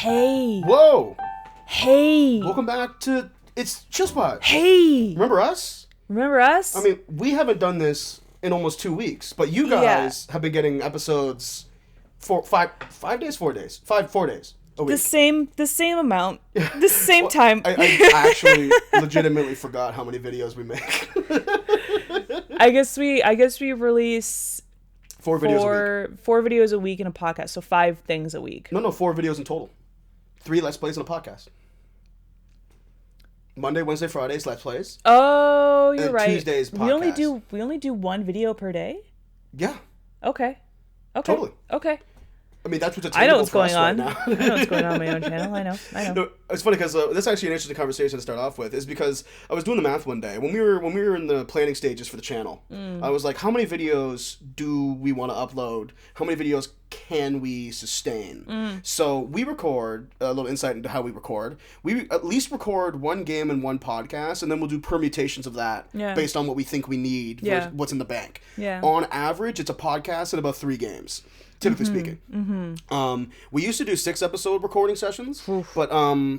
Hey. Whoa. Hey. Welcome back to It's Chill Spot. Hey. Remember us? Remember us? I mean, we haven't done this in almost 2 weeks, but you guys have been getting episodes for 4 days a week. The same amount. The same time. I actually legitimately forgot how many videos we make. I guess we release 4 videos a week. 4 videos a week in a podcast, so 5 things a week. No, 4 videos in total. 3 Let's Plays and a podcast. Monday, Wednesday, Fridays, Let's Plays. Oh, you're right. Tuesdays, podcast. We only do 1 video per day? Yeah. Okay. Totally. Okay. I mean, that's what's I know attainable what's for us going on. right now. I know what's going on my own channel. I know. No, it's funny because this is actually an interesting conversation to start off with. Is because I was doing the math one day when we were in the planning stages for the channel. I was like, how many videos do we want to upload? How many videos can we sustain? So we record a little insight into how we record. We at least record 1 game and 1 podcast, and then we'll do permutations of that based on what we think we need versus what's in the bank. Yeah. On average, it's a podcast and about 3 games. Typically speaking. We used to do 6-episode recording sessions, but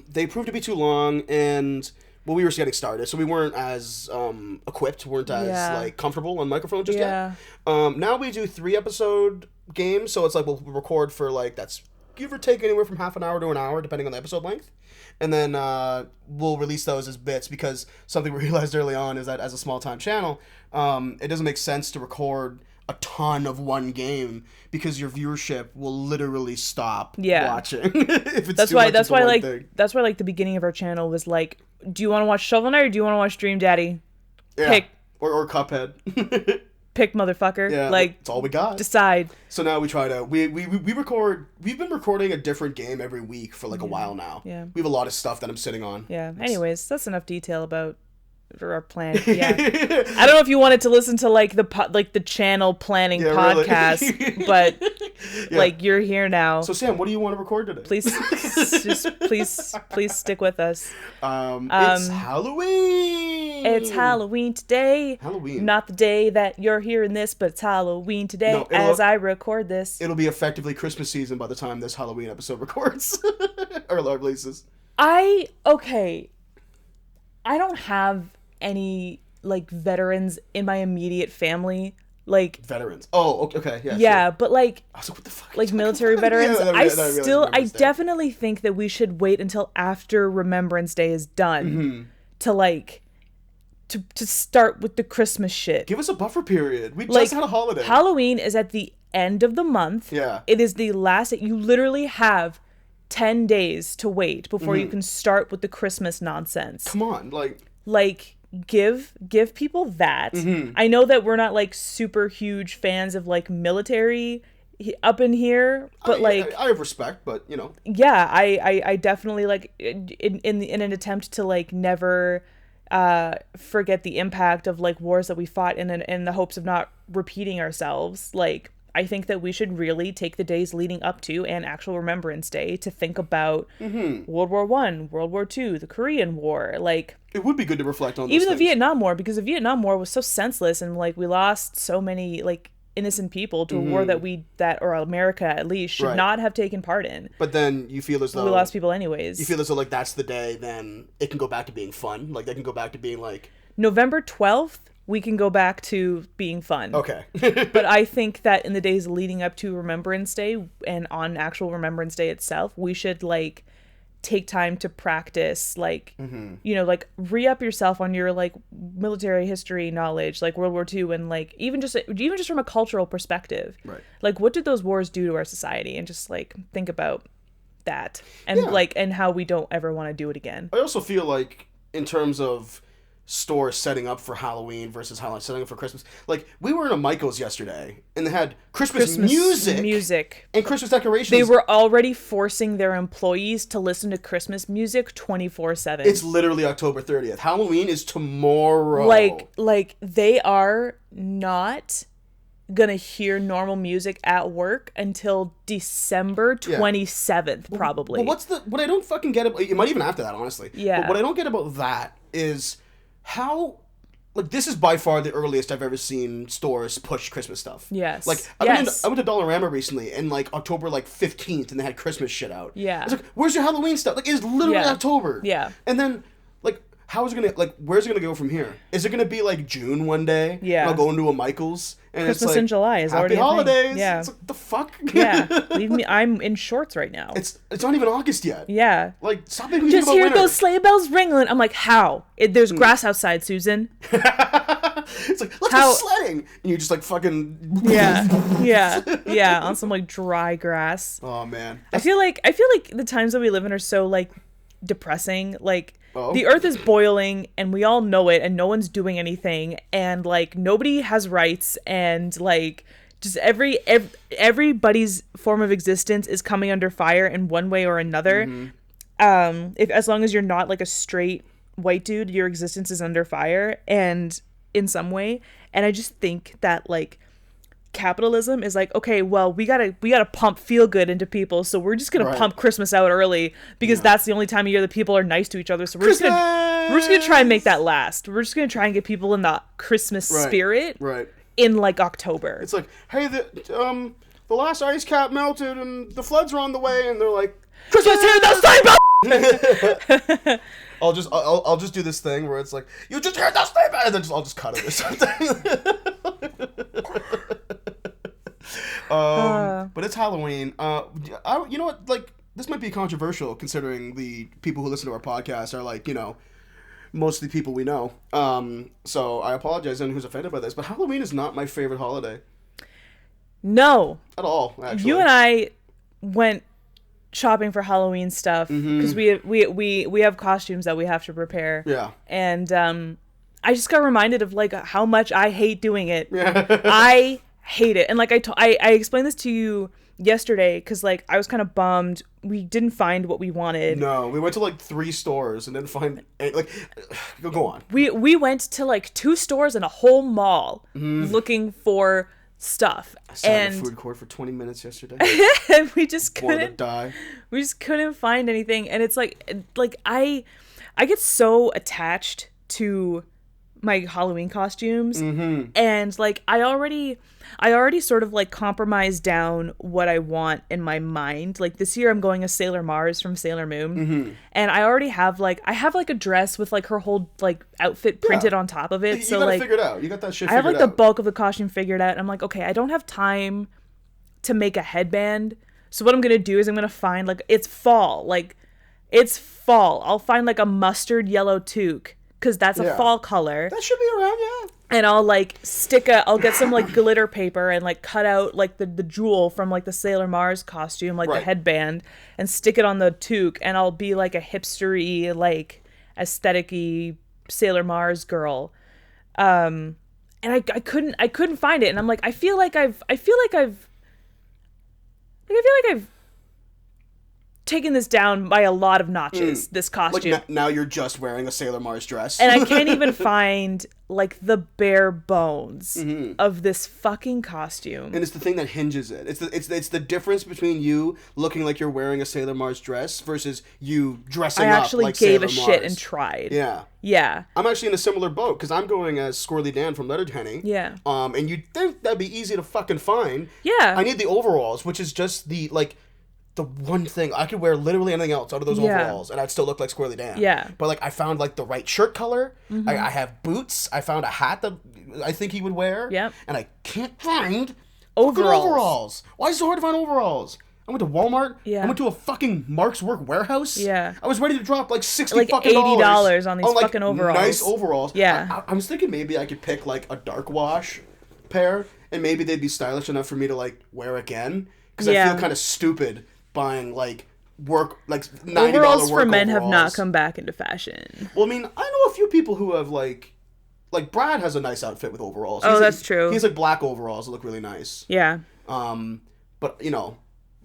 they proved to be too long, and we were just getting started, so we weren't as equipped, weren't as like comfortable on microphone just yet. Now we do 3-episode games, so it's like we'll record for like that's give or take anywhere from half an hour to an hour, depending on the episode length. And then we'll release those as bits, because something we realized early on is that as a small-time channel, it doesn't make sense to record a ton of 1 game, because your viewership will literally stop watching. If it's that's too why much that's into why one like thing. that's why like the beginning of our channel was like, do you want to watch Shovel Knight or do you want to watch Dream Daddy? Yeah. Pick. Or Cuphead. Pick, motherfucker. Yeah, like, that's all we got. Decide. So now we try to we record. We've been recording a different game every week for like a while now. Yeah. We have a lot of stuff that I'm sitting on. Yeah. Anyways, that's enough detail about our plan. Yeah. I don't know if you wanted to listen to like the channel planning podcast, really. but like you're here now. So Sam, what do you want to record today? Please stick with us. It's Halloween. It's Halloween today. Halloween. Not the day that you're hearing this, but it's Halloween today as I record this. It'll be effectively Christmas season by the time this Halloween episode records or releases. I don't have any like veterans in my immediate family, like veterans. Oh, okay, yeah. Yeah, sure. but like I was like, what the fuck? Like military veterans. Yeah, I definitely think that we should wait until after Remembrance Day is done to like to start with the Christmas shit. Give us a buffer period. We just had a holiday. Halloween is at the end of the month. Yeah. It is the last. You literally have 10 days to wait before you can start with the Christmas nonsense. Come on, like give people that. I know that we're not like super huge fans of like military up in here, but I have respect, but you know. Yeah, I definitely like in an attempt to like never forget the impact of like wars that we fought in the hopes of not repeating ourselves. Like, I think that we should really take the days leading up to and actual Remembrance Day to think about World War I, World War II, the Korean War. Like, it would be good to reflect on those even things. the Vietnam War, because the Vietnam War was so senseless, and like we lost so many like innocent people to a war that or America at least should not have taken part in. But then you feel as though we lost people anyways. You feel as though like that's the day then it can go back to being fun. Like they can go back to being like November 12th. We can go back to being fun. Okay. But I think that in the days leading up to Remembrance Day and on actual Remembrance Day itself, we should like take time to practice, like, you know, like re-up yourself on your like military history knowledge, like World War II, and like even just from a cultural perspective. Right. Like, what did those wars do to our society? And just like think about that and like and how we don't ever want to do it again. I also feel like in terms of stores setting up for Halloween versus setting up for Christmas. Like, we were in a Michael's yesterday, and they had Christmas music and Christmas decorations. They were already forcing their employees to listen to Christmas music 24/7. It's literally October 30th. Halloween is tomorrow. Like they are not gonna hear normal music at work until December 27th, probably. But what I don't fucking get about, it might even after that, honestly. Yeah. But what I don't get about that is how like, this is by far the earliest I've ever seen stores push Christmas stuff. Yes. Like, I went to Dollarama recently in, like, October, like, 15th, and they had Christmas shit out. Yeah. I was like, where's your Halloween stuff? Like, it's literally October. Yeah. And then, like, how is it gonna, like, where's it gonna go from here? Is it gonna be, like, June one day? Yeah. And I'll go into a Michael's, and Christmas it's like, in July is already Happy holidays! Yeah. It's like, the fuck? Yeah. Leave me, I'm in shorts right now. It's not even August yet. Yeah. Like, stop making me Just think about hear winter. those sleigh bells ringing. I'm like, how? There's grass outside, Susan. It's like, let's go sledding! And you just, like, fucking... Yeah, on some, like, dry grass. Oh, man. I feel like the times that we live in are so, like, depressing. Like, the earth is boiling, and we all know it, and no one's doing anything, and, like, nobody has rights, and, like, just everybody's form of existence is coming under fire in one way or another. Mm-hmm. As long as you're not, like, a straight white dude, your existence is under fire, and in some way. And I just think that, like, capitalism is like, okay, well, we gotta pump feel good into people, so we're just gonna pump Christmas out early because that's the only time of year that people are nice to each other, so we're just gonna try and make that last. We're just gonna try and get people in the Christmas spirit in, like, October. It's like, hey, the last ice cap melted and the floods are on the way, and they're like, Christmas here, that's time. I'll just do this thing where it's like, you just heard that statement, and then I'll just cut it or something. But it's Halloween. You know what? Like, this might be controversial considering the people who listen to our podcast are, like, you know, mostly people we know. So I apologize to anyone who's offended by this, but Halloween is not my favorite holiday. No. At all, actually. You and I went shopping for Halloween stuff because we have costumes that we have to prepare. Yeah. And I just got reminded of, like, how much I hate doing it. Yeah. I hate it. And, like, I explained this to you yesterday because, like, I was kind of bummed we didn't find what we wanted. No, we went to, like, 3 stores and didn't find any, like, go on. We went to, like, 2 stores and a whole mall looking for stuff. I sat in the food court for 20 minutes yesterday. And we just couldn't die. We just couldn't find anything. And it's like I get so attached to my Halloween costumes, and, like, I already sort of, like, compromised down what I want in my mind. Like, this year I'm going as Sailor Mars from Sailor Moon, and I already have, like, a dress with, like, her whole, like, outfit printed on top of it. You so, gotta like, figure it out. You got that shit I figured have, like, out. the bulk of the costume figured out. And I'm like, okay, I don't have time to make a headband. So what I'm gonna do is I'm gonna find, like, it's fall. I'll find, like, a mustard yellow toque, because that's a fall color. That should be around, yeah. And I'll, like, I'll get some, like, glitter paper and, like, cut out, like, the jewel from, like, the Sailor Mars costume, like, the headband, and stick it on the toque, and I'll be, like, a hipstery, like, aesthetic-y Sailor Mars girl. And I couldn't find it, and I'm like, I feel like I've taken this down by a lot of notches, this costume. Like, now you're just wearing a Sailor Mars dress. And I can't even find, like, the bare bones of this fucking costume. And it's the thing that hinges it. It's the difference between you looking like you're wearing a Sailor Mars dress versus you dressing up like Sailor Mars. I actually gave a shit and tried. Yeah. Yeah. I'm actually in a similar boat because I'm going as Squirrely Dan from Letterkenny. Yeah. And you'd think that'd be easy to fucking find. Yeah. I need the overalls, which is just the one thing. I could wear literally anything else out of those overalls and I'd still look like Squirrely Dan. Yeah. But, like, I found, like, the right shirt color. I have boots. I found a hat that I think he would wear. Yep. And I can't find overalls. Why is it so hard to find overalls? I went to Walmart. Yeah. I went to a fucking Mark's Work warehouse. Yeah. I was ready to drop, like, $60 like fucking $80 on these fucking overalls. Nice overalls. Yeah. I was thinking maybe I could pick, like, a dark wash pair and maybe they'd be stylish enough for me to, like, wear again. Because I feel kind of stupid buying, like, $90 overalls for men overalls. have not come back into fashion. Well, I mean, I know a few people who have, like Brad has a nice outfit with overalls. That's true. He's, like, black overalls that look really nice. Yeah. But, you know,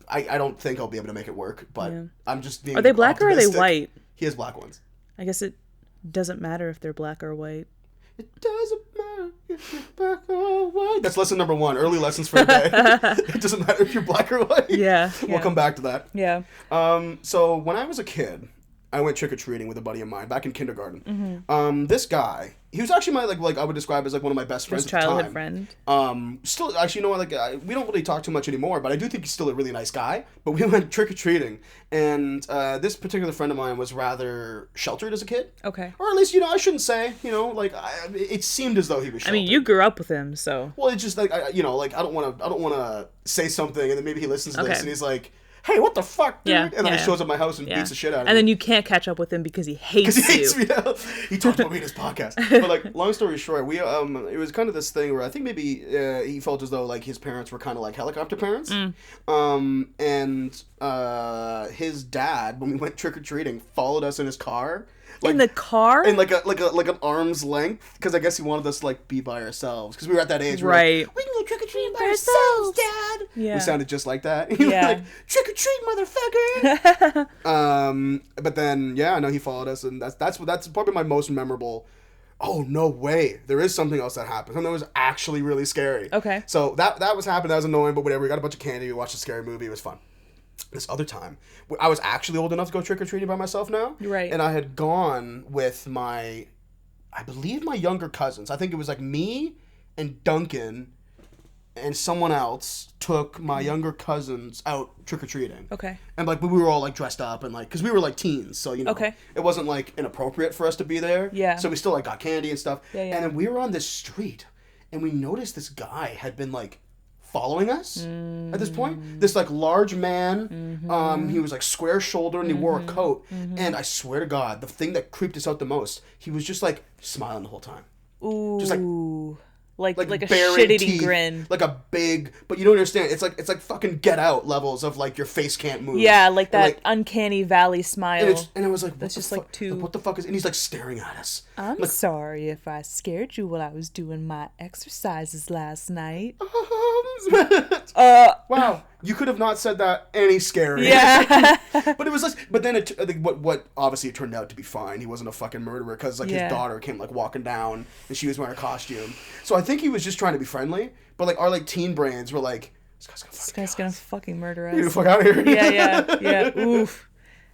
I don't think I'll be able to make it work, but I'm just being Are they black optimistic. or are they white? He has black ones. I guess it doesn't matter if they're black or white. It doesn't matter if you're black or white. That's lesson number 1. Early lessons for the day. It doesn't matter if you're black or white. Yeah. We'll come back to that. Yeah. So when I was a kid, I went trick-or-treating with a buddy of mine back in kindergarten. This guy, he was actually my, like I would describe as, like, one of my best friends at the time. Childhood friend. Still, actually, you know what, like, we don't really talk too much anymore, but I do think he's still a really nice guy. But we went trick-or-treating, and this particular friend of mine was rather sheltered as a kid. Okay. Or at least, I shouldn't say, like, it seemed as though he was sheltered. I mean, you grew up with him, so. Well, it's just, like, I don't want to say something, and then maybe he listens to this, and he's like, hey, what the fuck, dude? Yeah, and then he shows up at my house and beats the shit out of me. And then you can't catch up with him because he hates you. Because he hates me. He talks about me in his podcast. But, like, long story short, we it was kind of this thing where I think maybe he felt as though, like, his parents were kind of like helicopter parents. And his dad, when we went trick-or-treating, followed us in his car. Like, in the car? In like an arm's length, because I guess he wanted us to, like, be by ourselves, because we were at that age where right. we can go trick-or-treating by ourselves, Dad. Yeah. We sounded just like that. Like, trick-or-treat, motherfucker. But then, I know he followed us, and that's probably my most memorable. Oh, no way. There is something else that happened. Something that was actually really scary. Okay. So that was happening. That was annoying, but whatever. We got a bunch of candy. We watched a scary movie. It was fun. This other time, I was actually old enough to go trick-or-treating by myself now. Right. And I had gone with I believe my younger cousins. I think it was like me and Duncan and someone else took my younger cousins out trick-or-treating. Okay. And, like, we were all, like, dressed up and, like, because we were, like, teens. So, okay. It wasn't, like, inappropriate for us to be there. Yeah. So we still, like, got candy and stuff. Yeah. And then we were on this street and we noticed this guy had been, like, following us at this point. This, like, large man, he was, like, square-shouldered and he wore a coat. And I swear to God, the thing that creeped us out the most, he was just, like, smiling the whole time. Ooh. Just, like a shit-eating grin. Like a big, but you don't understand. It's like fucking Get Out levels of, like, your face can't move. Yeah, like that, like, uncanny valley smile. And I was like, that's just like too. What the fuck is? And he's, like, staring at us. I'm like, sorry if I scared you while I was doing my exercises last night. Wow, you could have not said that any scarier. Yeah. But it was like, but then I think what obviously it turned out to be fine. He wasn't a fucking murderer because, like, his daughter came, like, walking down and she was wearing a costume. So I think he was just trying to be friendly. But, like, our, like, teen brains were like, this guy's gonna fucking murder us. Get the fuck out of here. Yeah. Oof.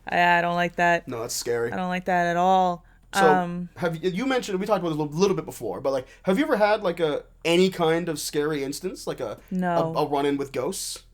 I don't like that. No, that's scary. I don't like that at all. So have you mentioned, we talked about it a little bit before, but, like, have you ever had, like, any kind of scary instance, like a run-in with ghosts?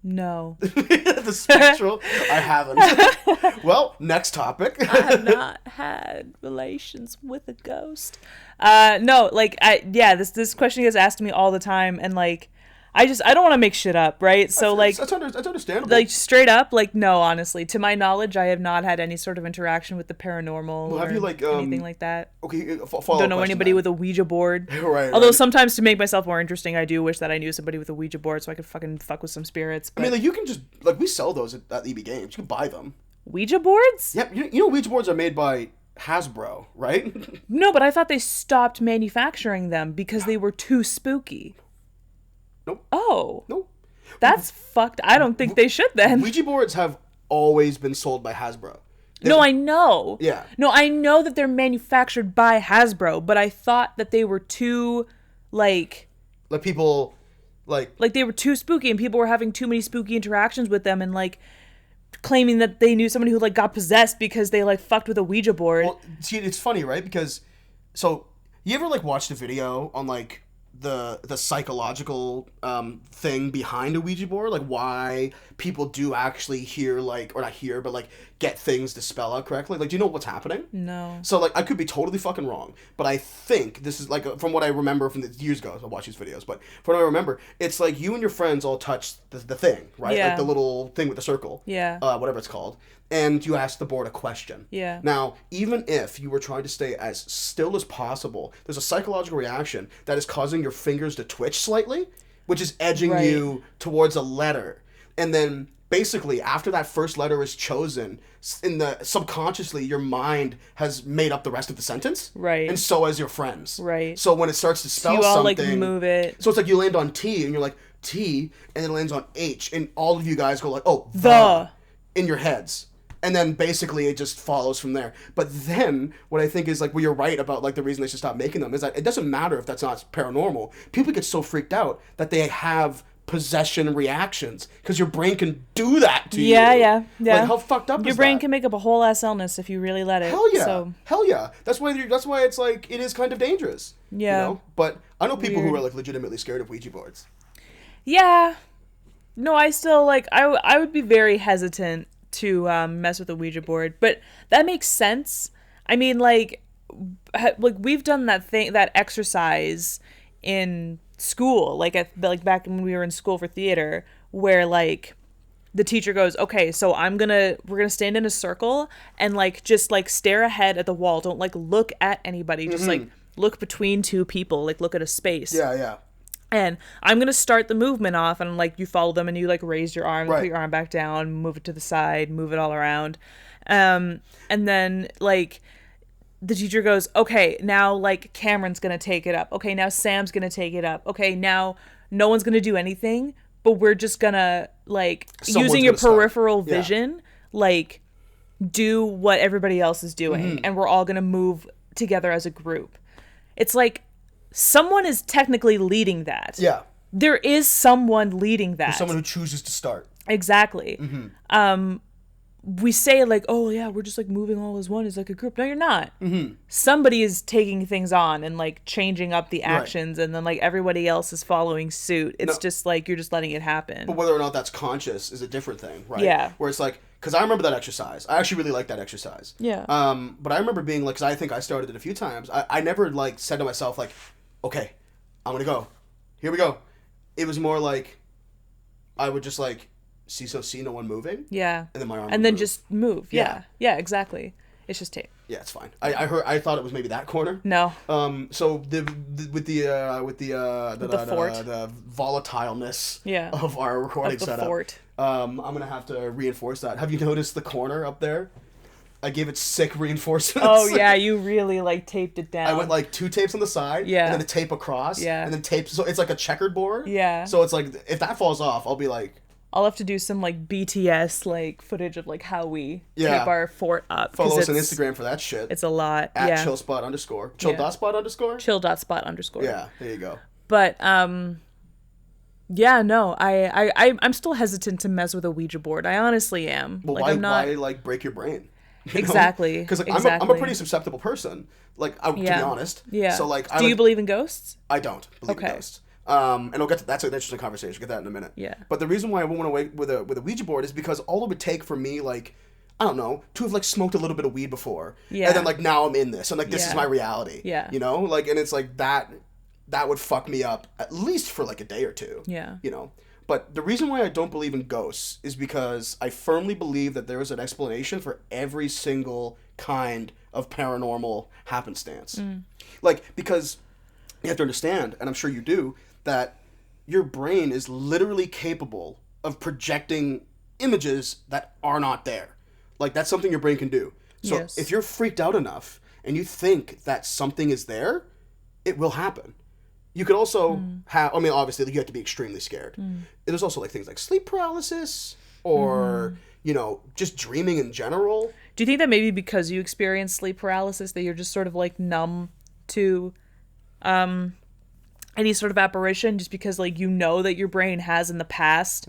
No. The spectral? I haven't. Well, next topic. I have not had relations with a ghost. No, like, this question gets asked to me all the time, and, like, I don't want to make shit up, right? So, like... That's understandable. Like, straight up, like, no, honestly. To my knowledge, I have not had any sort of interaction with the paranormal have you, like, anything like that. Okay, follow Don't know anybody with a Ouija board. Right. Although sometimes to make myself more interesting, I do wish that I knew somebody with a Ouija board so I could fucking fuck with some spirits. But... I mean, like, you can just... Like, we sell those at EB Games. You can buy them. Ouija boards? Yep. You know Ouija boards are made by Hasbro, right? No, but I thought they stopped manufacturing them because they were too spooky. Nope. Oh. Nope. That's fucked. I don't think they should then. Ouija boards have always been sold by Hasbro. No, I know. Yeah. No, I know that they're manufactured by Hasbro, but I thought that they were too, like people, like they were too spooky and people were having too many spooky interactions with them and, like, claiming that they knew somebody who, like, got possessed because they, like, fucked with a Ouija board. Well, see, it's funny, right? Because, so, you ever, like, watched a video on, like, the psychological thing behind a Ouija board, like why people do actually hear, like, or not hear, but, like, get things to spell out correctly? Like, do you know what's happening? No. So, like, I could be totally fucking wrong, but I think this is, like, from what I remember from the years ago, I watch these videos, but from what I remember, it's like you and your friends all touch the thing, right? Yeah. Like the little thing with the circle. Yeah. Whatever it's called. And you ask the board a question. Yeah. Now, even if you were trying to stay as still as possible, there's a psychological reaction that is causing your fingers to twitch slightly, which is edging you towards a letter. And then, basically, after that first letter is chosen, subconsciously, your mind has made up the rest of the sentence. Right. And so has your friends. Right. So when it starts to spell you all, something... like, move it. So it's like you land on T, and you're like, T, and then it lands on H, and all of you guys go like, oh, the. In your heads. And then basically it just follows from there. But then what I think is, like, well, you're right about, like, the reason they should stop making them is that it doesn't matter if that's not paranormal. People get so freaked out that they have possession reactions because your brain can do that to you. Yeah. Like, how fucked up your is brain that? can make up a whole ass illness if you really let it. Hell yeah. So. Hell yeah. That's why it's like, it is kind of dangerous. Yeah. You know? But I know people Weird. who are like legitimately scared of Ouija boards. Yeah. No, I still like, I would be very hesitant to mess with a Ouija board, but that makes sense. I mean, like we've done that exercise in school, like back when we were in school for theater, where like the teacher goes, okay, so we're gonna stand in a circle and like just like stare ahead at the wall. Don't like look at anybody. Just like look between two people, like look at a space. Yeah. And I'm going to start the movement off, and like you follow them and you like raise your arm, Right. put your arm back down, move it to the side, move it all around. And then like the teacher goes, okay, now like Cameron's going to take it up. Okay, now Sam's going to take it up. Okay, now no one's going to do anything, but we're just going to like using your peripheral vision, like do what everybody else is doing. And we're all going to move together as a group. It's like, someone is technically leading that. Yeah. There is someone leading that. There's someone who chooses to start. Exactly. We say like, oh yeah, we're just like moving all as one as like a group. No, you're not. Somebody is taking things on and like changing up the actions, and then like everybody else is following suit. It's just like you're just letting it happen. But whether or not that's conscious is a different thing, right? Yeah. Where it's like, because I remember that exercise. I actually really liked that exercise. Yeah. But I remember being like, because I think I started it a few times. I never like said to myself like, okay, I'm gonna go. Here we go. It was more like, I would just like see no one moving. Yeah. And then my arm. And then move. just move. Yeah. Yeah. Exactly. It's just tape. Yeah, it's fine. I thought it was maybe that corner. No. So with the fort. the volatileness Yeah. of our recording Of the setup. fort. I'm gonna have to reinforce that. Have you noticed the corner up there? I gave it sick reinforcements. Oh yeah, you really like taped it down. I went like 2 tapes on the side, Yeah. and then a tape across, Yeah. and then tape. So it's like a checkered board. Yeah. So it's like if that falls off, I'll be like, I'll have to do some like BTS like footage of like how we Yeah. tape our fort up. 'Cause follow us on it's- Instagram for that shit. It's a lot. At yeah. chillspot_. Chill.spot_? Chill.spot_. Yeah, there you go. But yeah, no, I'm still hesitant to mess with a Ouija board. I honestly am. Well, like, why I'm not... why like break your brain? You know? Exactly. Because like, exactly. I'm a pretty susceptible person. Like, to be honest. Yeah. So like, do you believe in ghosts? I don't believe in ghosts. And I'll get to that's an interesting conversation. We'll get that in a minute. Yeah. But the reason why I wouldn't want to wait with a Ouija board is because all it would take for me, like, I don't know, to have like smoked a little bit of weed before, Yeah. and then like now I'm in this, and like this is my reality. Yeah. You know, like, and it's like that would fuck me up at least for like a day or two. Yeah. You know. But the reason why I don't believe in ghosts is because I firmly believe that there is an explanation for every single kind of paranormal happenstance. Like, because you have to understand, and I'm sure you do, that your brain is literally capable of projecting images that are not there. Like, that's something your brain can do. So Yes. if you're freaked out enough and you think that something is there, it will happen. You could also have, I mean, obviously, you have to be extremely scared. There's also, like, things like sleep paralysis or, you know, just dreaming in general. Do you think that maybe because you experience sleep paralysis that you're just sort of, like, numb to any sort of apparition just because, like, you know that your brain has in the past,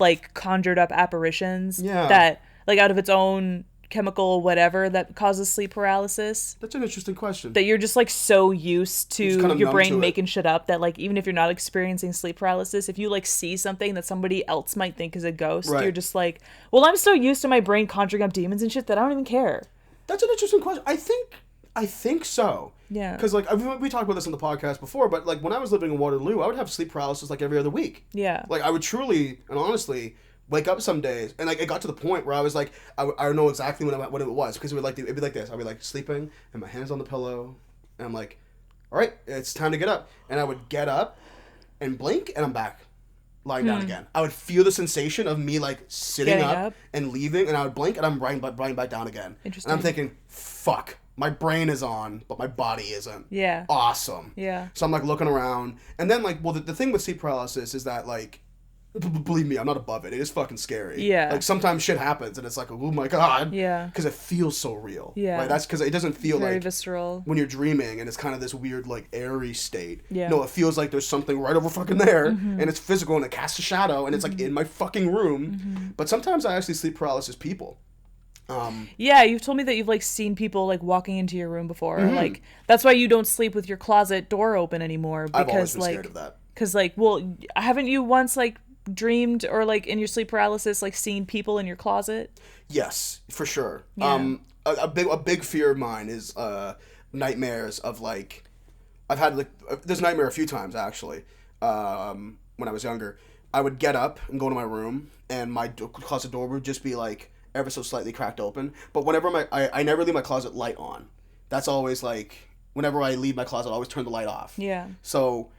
like, conjured up apparitions that, like, out of its own chemical whatever that causes sleep paralysis? That's an interesting question. That you're just like so used to kind of your numb brain to it. making shit up that like even if you're not experiencing sleep paralysis, if you like see something that somebody else might think is a ghost, Right. you're just like, well, I'm so used to my brain conjuring up demons and shit that I don't even care. That's an interesting question. I think so. Yeah. Because, like, we talked about this on the podcast before, but, like, when I was living in Waterloo, I would have sleep paralysis, like, every other week. Yeah. Like, I would truly and honestly wake up some days, and, like, it got to the point where I was, like, I know exactly what it was, because it'd be like this. I'd be, like, sleeping, and my hand's on the pillow, and I'm like, all right, it's time to get up. And I would get up and blink, and I'm back. Lying down again. I would feel the sensation of me, like, sitting Getting up up. and leaving, and I would blink, and I'm lying back down again. Interesting. And I'm thinking, fuck, my brain is on, but my body isn't. Yeah. Awesome. Yeah. So I'm, like, looking around. And then, like, well, the thing with sleep paralysis is that, like, Believe me, I'm not above it. It is fucking scary. Yeah. Like, sometimes shit happens, and it's like, oh my god. Yeah. Because it feels so real. Yeah. Right? That's because it doesn't feel very like... visceral. When you're dreaming, and it's kind of this weird, like, airy state. Yeah. No, it feels like there's something right over fucking there, and it's physical, and it casts a shadow, and it's, like, in my fucking room. But sometimes I actually sleep paralysis people. Yeah, you've told me that you've, like, seen people, like, walking into your room before. Like, that's why you don't sleep with your closet door open anymore. Because, I've always been like, scared of that. Because, like, well, haven't you once, like, dreamed or, like, in your sleep paralysis, like, seen people in your closet? Yes, for sure. Yeah. A big fear of mine is nightmares of, like... I've had, like... This nightmare a few times, actually, when I was younger. I would get up and go to my room, and my closet door would just be, like, ever so slightly cracked open. But whenever I never leave my closet light on. That's always, like... Whenever I leave my closet, I always turn the light off. Yeah. So...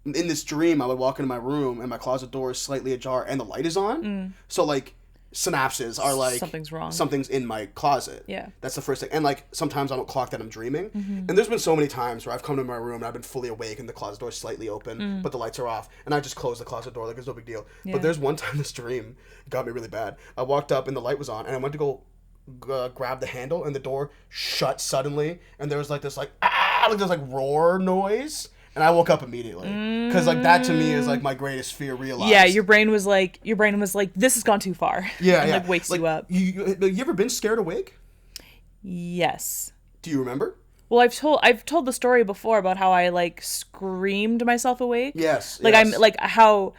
In this dream, I would walk into my room, and my closet door is slightly ajar, and the light is on. So, like, synapses are like... Something's wrong. Something's in my closet. Yeah. That's the first thing. And, like, sometimes I don't clock that I'm dreaming. And there's been so many times where I've come to my room, and I've been fully awake, and the closet door is slightly open, but the lights are off. And I just close the closet door, like, it's no big deal. Yeah. But there's one time this dream got me really bad. I walked up, and the light was on, and I went to go grab the handle, and the door shut suddenly. And there was, like, this, like, like, this, like, roar noise. And I woke up immediately. Because, like, that to me is, like, my greatest fear realized. Yeah, your brain was like, this has gone too far. Yeah, and, yeah. like, wakes like, you up. You ever been scared awake? Yes. Do you remember? Well, I've told the story before about how I, like, screamed myself awake. Yes. Like, yes. I'm, like, how,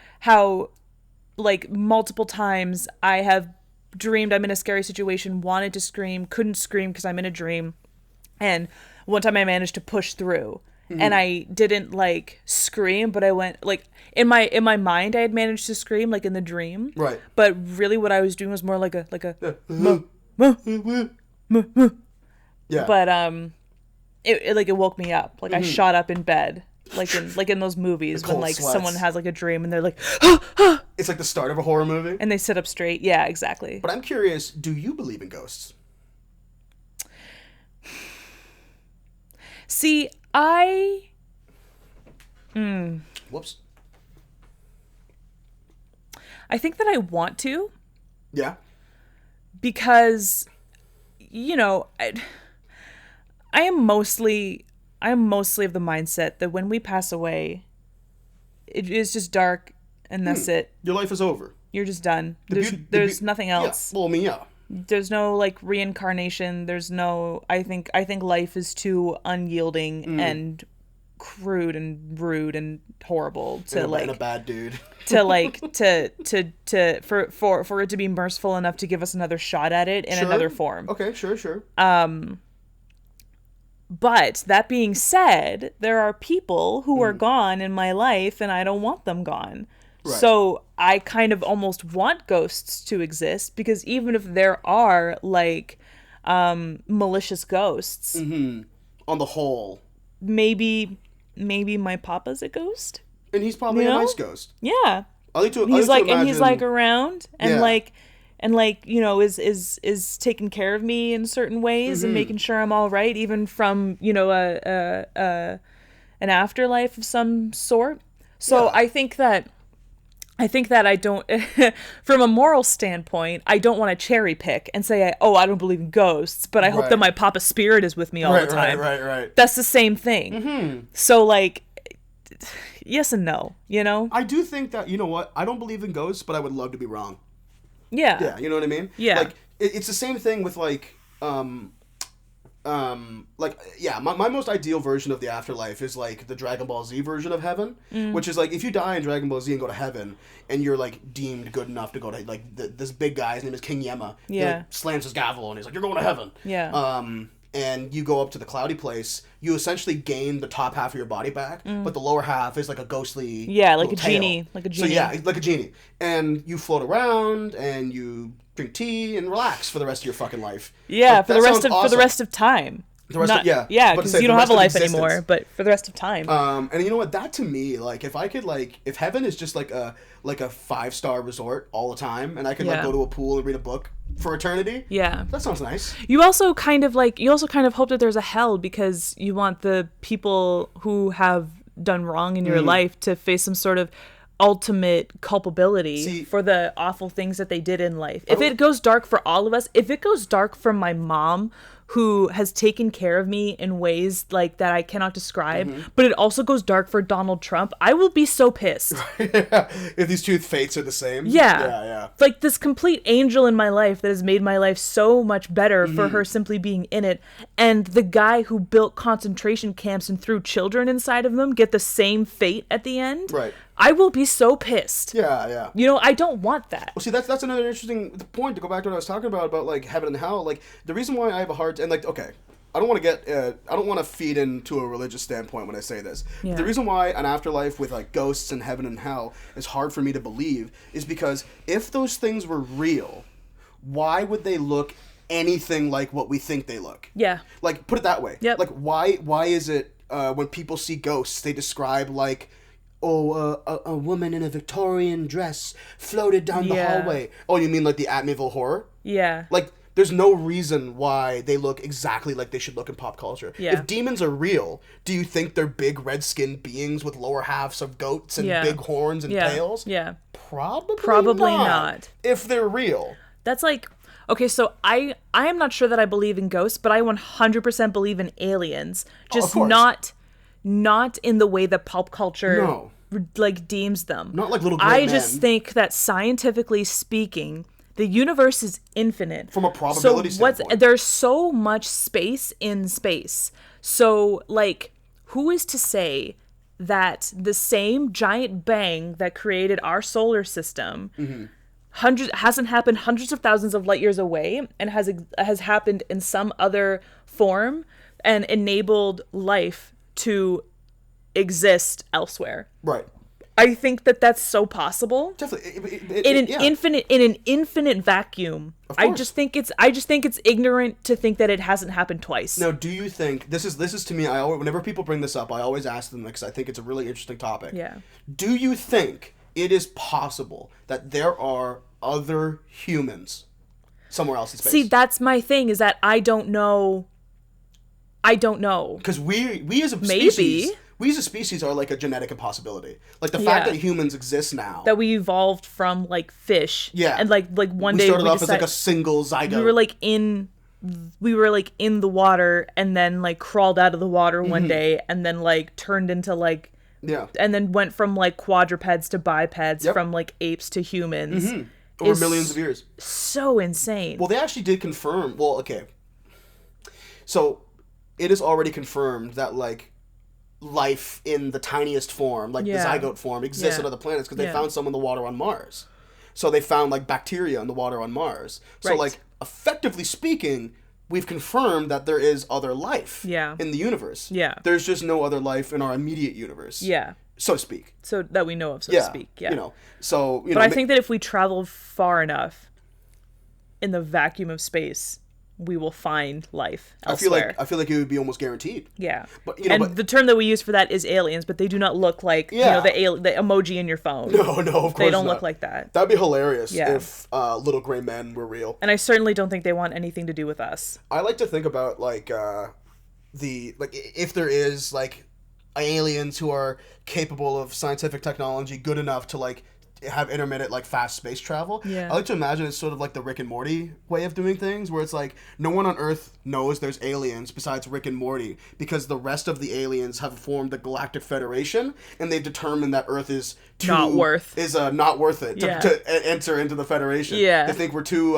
like, multiple times I have dreamed I'm in a scary situation, wanted to scream, couldn't scream because I'm in a dream. And one time I managed to push through. And I didn't, like, scream, but I went, like, in my mind I had managed to scream, like, in the dream. Right. But really what I was doing was more like a yeah. But it woke me up. Like, I shot up in bed. Like in those movies when, like, sweats. someone has, like, a dream and they're like It's like the start of a horror movie. and they sit up straight. Yeah, exactly. But I'm curious, do you believe in ghosts? See, Whoops. I think that I want to, Yeah. because, you know, I am mostly of the mindset that when we pass away, it is just dark and that's it. Your life is over. You're just done. There's nothing else. Yeah. Well, I mean, yeah. There's no, like, reincarnation. There's no, I think life is too unyielding and crude and rude and horrible to, like, and a bad dude. to, like, for it to be merciful enough to give us another shot at it in another form. Okay, sure. But that being said, there are people who are gone in my life and I don't want them gone. Right. So I kind of almost want ghosts to exist, because even if there are, like, malicious ghosts, on the whole, maybe my papa's a ghost, and he's probably a nice ghost. Yeah, He's like around and like you know is taking care of me in certain ways and making sure I'm all right, even from, you know, an afterlife of some sort. So I think that I don't, from a moral standpoint, I don't want to cherry pick and say, I don't believe in ghosts, but I hope that my papa spirit is with me all the time. Right. That's the same thing. So, like, yes and no, you know? I do think that, you know what, I don't believe in ghosts, but I would love to be wrong. Yeah. Yeah, you know what I mean? Yeah. Like, it's the same thing with, like, my most ideal version of the afterlife is, like, the Dragon Ball Z version of heaven, which is, like, if you die in Dragon Ball Z and go to heaven, and you're, like, deemed good enough to go to, like, this big guy, his name is King Yemma, he, like, slams his gavel, and he's like, you're going to heaven. Yeah. And you go up to the cloudy place, you essentially gain the top half of your body back, but the lower half is like a ghostly like a tail. genie. Like a genie. So yeah, like a genie. And you float around, and you drink tea, and relax for the rest of your fucking life. Yeah, like, for the rest of time. Yeah, because you don't have a life anymore, but for the rest of time. And you know what? That to me, like, if I could, like, if heaven is just like a 5-star resort all the time, and I could like go to a pool and read a book for eternity. Yeah, that sounds nice. You also kind of hope that there's a hell, because you want the people who have done wrong in your life to face some sort of ultimate culpability for the awful things that they did in life. If it goes dark for all of us, if it goes dark for my mom, who has taken care of me in ways like that I cannot describe, but it also goes dark for Donald Trump, I will be so pissed. If these two fates are the same. Yeah. Like this complete angel in my life that has made my life so much better for her simply being in it, and the guy who built concentration camps and threw children inside of them get the same fate at the end. Right. I will be so pissed. Yeah. You know, I don't want that. Well, see, that's another interesting point to go back to what I was talking about like heaven and hell. Like, the reason why I have a hard and like, okay, I don't want to feed into a religious standpoint when I say this. Yeah. The reason why an afterlife with like ghosts and heaven and hell is hard for me to believe is because if those things were real, why would they look anything like what we think they look? Yeah. Like, put it that way. Yep. Like, why is it when people see ghosts, they describe like, a woman in a Victorian dress floated down the hallway. Oh, you mean like the Amityville Horror? Yeah. Like, there's no reason why they look exactly like they should look in pop culture. Yeah. If demons are real, do you think they're big red-skinned beings with lower halves of goats and big horns and tails? Yeah. Probably not. If they're real. That's like, okay, so I am not sure that I believe in ghosts, but I 100% believe in aliens. Just not in the way that pop culture like deems them. Not like little gray men. Just think that scientifically speaking, the universe is infinite. From a probability standpoint. There's so much space in space. So, like, who is to say that the same giant bang that created our solar system hasn't happened hundreds of thousands of light years away and has happened in some other form and enabled life to exist elsewhere. Right. I think that that's so possible. Definitely. In an infinite vacuum. I just think it's ignorant to think that it hasn't happened twice. Now, do you think this is to me? Whenever people bring this up, I always ask them because I think it's a really interesting topic. Yeah. Do you think it is possible that there are other humans somewhere else in space? See, that's my thing. Is that I don't know. Because we as a species. We as a species are like a genetic impossibility. Like the fact that humans exist now. That we evolved from like fish. Yeah. And like one day we started off as like a single zygote. We were like in the water and then like crawled out of the water one day and then like turned into like and then went from like quadrupeds to bipeds, from like apes to humans. Over millions of years. So insane. Well, they actually did confirm. Well, okay. So it is already confirmed that like life in the tiniest form, like the zygote form, exists on other planets because they found some in the water on Mars. So they found like bacteria in the water on Mars. So like effectively speaking, we've confirmed that there is other life in the universe. Yeah. There's just no other life in our immediate universe. Yeah. So to speak. So that we know of, so to speak. Yeah. You know. So But I think that if we travel far enough in the vacuum of space, we will find life elsewhere. I feel like it would be almost guaranteed. Yeah. But the term that we use for that is aliens, but they do not look like the emoji in your phone. No, of course they don't look like that. That'd be hilarious if little gray men were real. And I certainly don't think they want anything to do with us. I like to think about like if there is like aliens who are capable of scientific technology good enough to like have intermittent like fast space travel. Yeah. I like to imagine it's sort of like the Rick and Morty way of doing things, where it's like no one on Earth knows there's aliens besides Rick and Morty because the rest of the aliens have formed the Galactic Federation and they've determined that Earth is not worth it to enter into the Federation. Yeah. They think we're too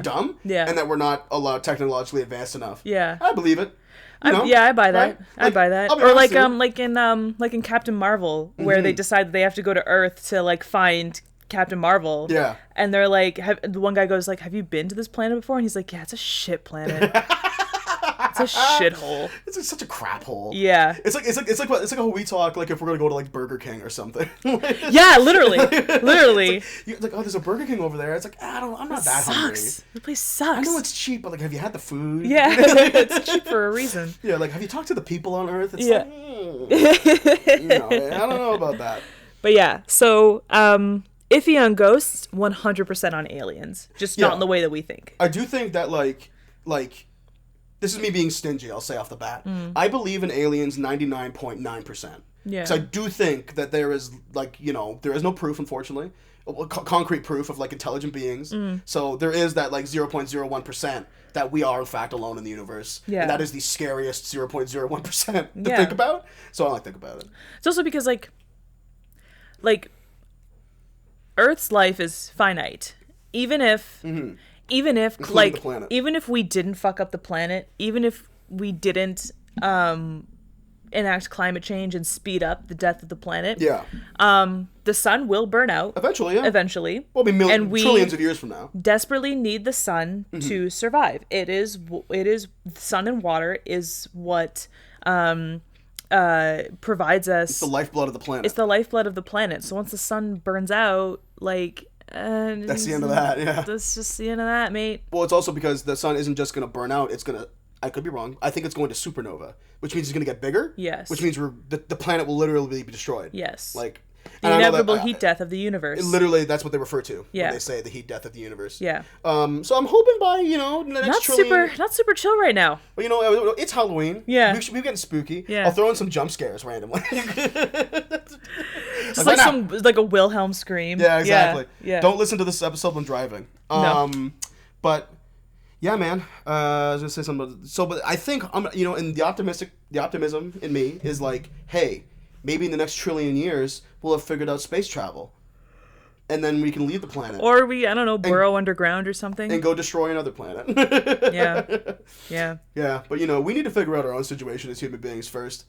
dumb and that we're not technologically advanced enough. Yeah. I believe it. I buy that. Right? I buy that. Or like in Captain Marvel, where they decide that they have to go to Earth to like find Captain Marvel. Yeah. And they're like, the one guy goes like, "Have you been to this planet before?" And he's like, "Yeah, it's a shit planet." It's a shithole. It's like such a crap hole. Yeah. It's like how we talk like if we're gonna go to like Burger King or something. Yeah, literally. It's like, oh, there's a Burger King over there. It's like, I'm not that hungry. The place sucks. I know it's cheap, but like, have you had the food? Yeah, it's cheap for a reason. Yeah, like, have you talked to the people on Earth? It's like, I don't know about that. But yeah, so iffy on ghosts, 100% on aliens, just not in the way that we think. I do think that like. This is me being stingy, I'll say off the bat. I believe in aliens 99.9%. Yeah. Because I do think that there is, like, you know, there is no proof, unfortunately, concrete proof of, like, intelligent beings. So there is that, like, 0.01% that we are, in fact, alone in the universe. Yeah. And that is the scariest 0.01% to think about. So I don't like to think about it. It's also because, like Earth's life is finite. Even if Including like the planet. even if we didn't fuck up the planet, even if we didn't enact climate change and speed up the death of the planet, the sun will burn out eventually. Well, and we trillions of years from now. desperately need the sun to survive. It is sun and water is what provides us. It's the lifeblood of the planet. It's the lifeblood of the planet. So once the sun burns out, like that's the end of that. Yeah, that's just the end of that, mate. Well, it's also because the sun isn't just gonna burn out. It's gonna. I could be wrong. I think it's going to supernova, which means it's gonna get bigger. Yes. Which means the planet will literally be destroyed. Yes. Like the inevitable heat death of the universe. Literally, that's what they refer to when they say the heat death of the universe. Yeah. So I'm hoping by the next trillion. Not super chill right now. Well, it's Halloween. Yeah. We're getting spooky. Yeah. I'll throw in some jump scares randomly. Just like a Wilhelm scream. Yeah, exactly. Yeah. Don't listen to this episode when driving. No. But yeah, man. I was gonna say something. But I think and the optimism in me is like, hey, maybe in the next trillion years we'll have figured out space travel, and then we can leave the planet. Or I don't know, burrow underground or something, and go destroy another planet. Yeah. But we need to figure out our own situation as human beings first.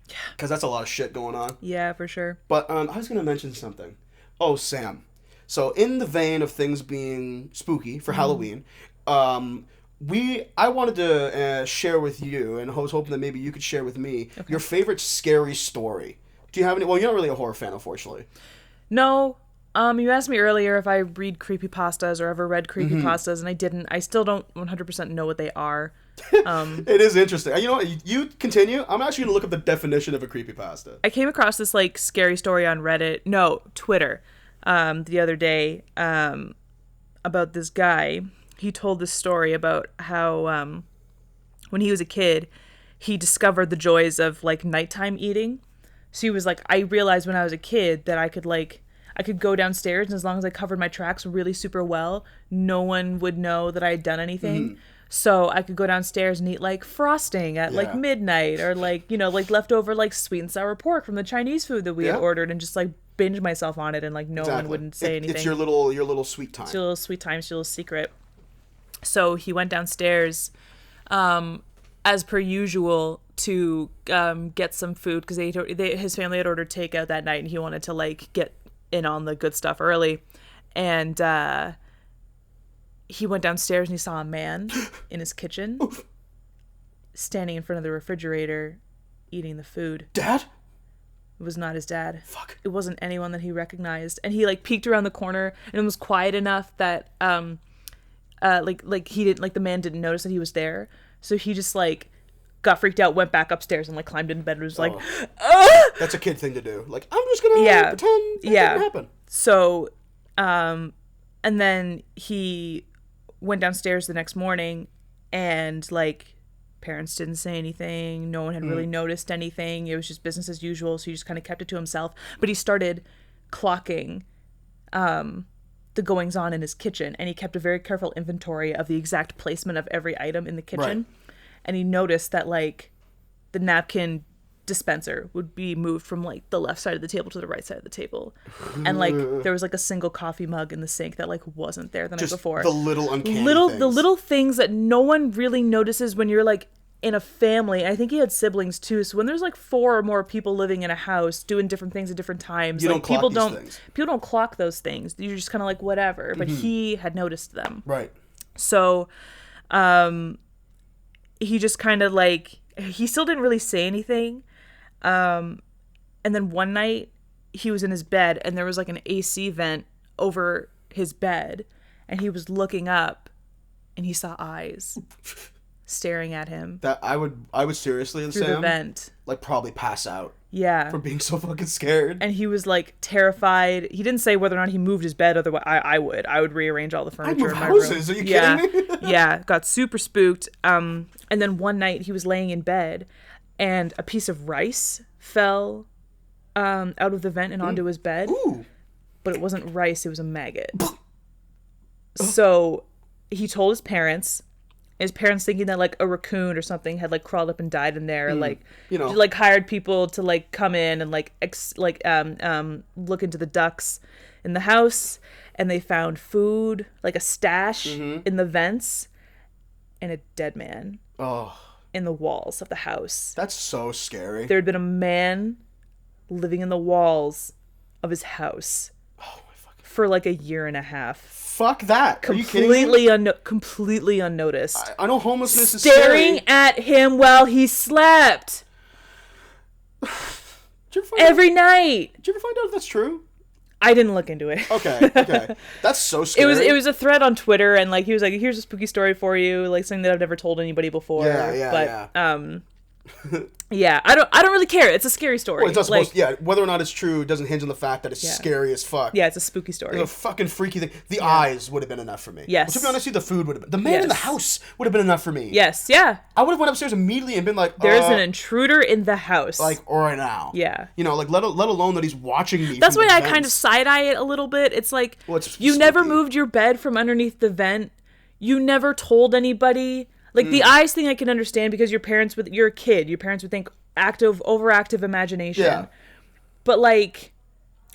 Yeah. Because that's a lot of shit going on. Yeah, for sure. But I was gonna mention something. Oh, Sam. So in the vein of things being spooky for Halloween, I wanted to share with you, and I was hoping that maybe you could share with me your favorite scary story. Do you have any? Well, you're not really a horror fan, unfortunately. No. You asked me earlier if I read creepypastas or ever read creepypastas, and I didn't. I still don't 100% know what they are. It is interesting. You know what? You continue. I'm actually going to look up the definition of a creepypasta. I came across this like scary story on Twitter, the other day, about this guy. He told this story about how when he was a kid, he discovered the joys of like nighttime eating. So he was like, I realized when I was a kid that I could go downstairs, and as long as I covered my tracks really super well, no one would know that I had done anything. So I could go downstairs and eat like frosting at like midnight, or like leftover like sweet and sour pork from the Chinese food that we had ordered, and just like binge myself on it, and like no one wouldn't say anything. It's your little sweet time. It's your little sweet time, it's your little secret. So he went downstairs, as per usual, to get some food, because his family had ordered takeout that night, and he wanted to like get in on the good stuff early. And he went downstairs and he saw a man in his kitchen standing in front of the refrigerator eating the food. Dad? It was not his dad. Fuck. It wasn't anyone that he recognized. And he like peeked around the corner, and it was quiet enough that he didn't, like, the man didn't notice that he was there. So he just like got freaked out, went back upstairs, and like climbed into bed and was like, That's a kid thing to do. Like, I'm just gonna pretend that didn't happen. So and then he went downstairs the next morning, and like parents didn't say anything. No one had really noticed anything. It was just business as usual. So he just kind of kept it to himself. But he started clocking the goings on in his kitchen, and he kept a very careful inventory of the exact placement of every item in the kitchen. Right. And he noticed that like the napkin dispenser would be moved from like the left side of the table to the right side of the table, and like there was like a single coffee mug in the sink that like wasn't there the night before. The little uncanny things. The little things that no one really notices when you're like in a family. I think he had siblings too, so when there's like 4 or more people living in a house doing different things at different times, you like people don't clock those things. You're just kind of like whatever. But he had noticed them. Right. So he just kind of like, he still didn't really say anything. And then one night he was in his bed, and there was like an AC vent over his bed, and he was looking up, and he saw eyes staring at him. That I would seriously, and through Sam, the vent, like probably pass out. Yeah. From being so fucking scared. And he was like terrified. He didn't say whether or not he moved his bed. Otherwise, I would rearrange all the furniture in my houses. room. Are you kidding me? Yeah. Got super spooked. And then one night he was laying in bed, and a piece of rice fell out of the vent and onto his bed. Ooh. But it wasn't rice, it was a maggot. So he told his parents thinking that like a raccoon or something had like crawled up and died in there, like, you know, like hired people to like come in and like look into the ducks in the house, and they found food, like a stash in the vents, and a dead man in the walls of the house. That's so scary. There had been a man living in the walls of his house for like a year and a half. Fuck that. Are you kidding me? Completely unnoticed. I know homelessness is staring at him while he slept. Every night. Did you ever find out if that's true? I didn't look into it. Okay. That's so scary. It was a thread on Twitter, and like he was like, "Here's a spooky story for you," like something that I've never told anybody before. Yeah. Yeah, I don't really care. It's a scary story. Well, it's not supposed to, whether or not it's true doesn't hinge on the fact that it's scary as fuck. Yeah, it's a spooky story. It's a fucking freaky thing. The eyes would have been enough for me. Yes. Well, to be honest, the food would have been. The man in the house would have been enough for me. Yes, yeah. I would have went upstairs immediately and been like, there's an intruder in the house. Like, right now. Yeah. You know, like, let alone that he's watching me. That's why I kind of side-eye it a little bit. It's like, you never moved your bed from underneath the vent. You never told anybody. Like, the eyes thing I can understand because you're a kid. Your parents would think overactive imagination. Yeah. But like,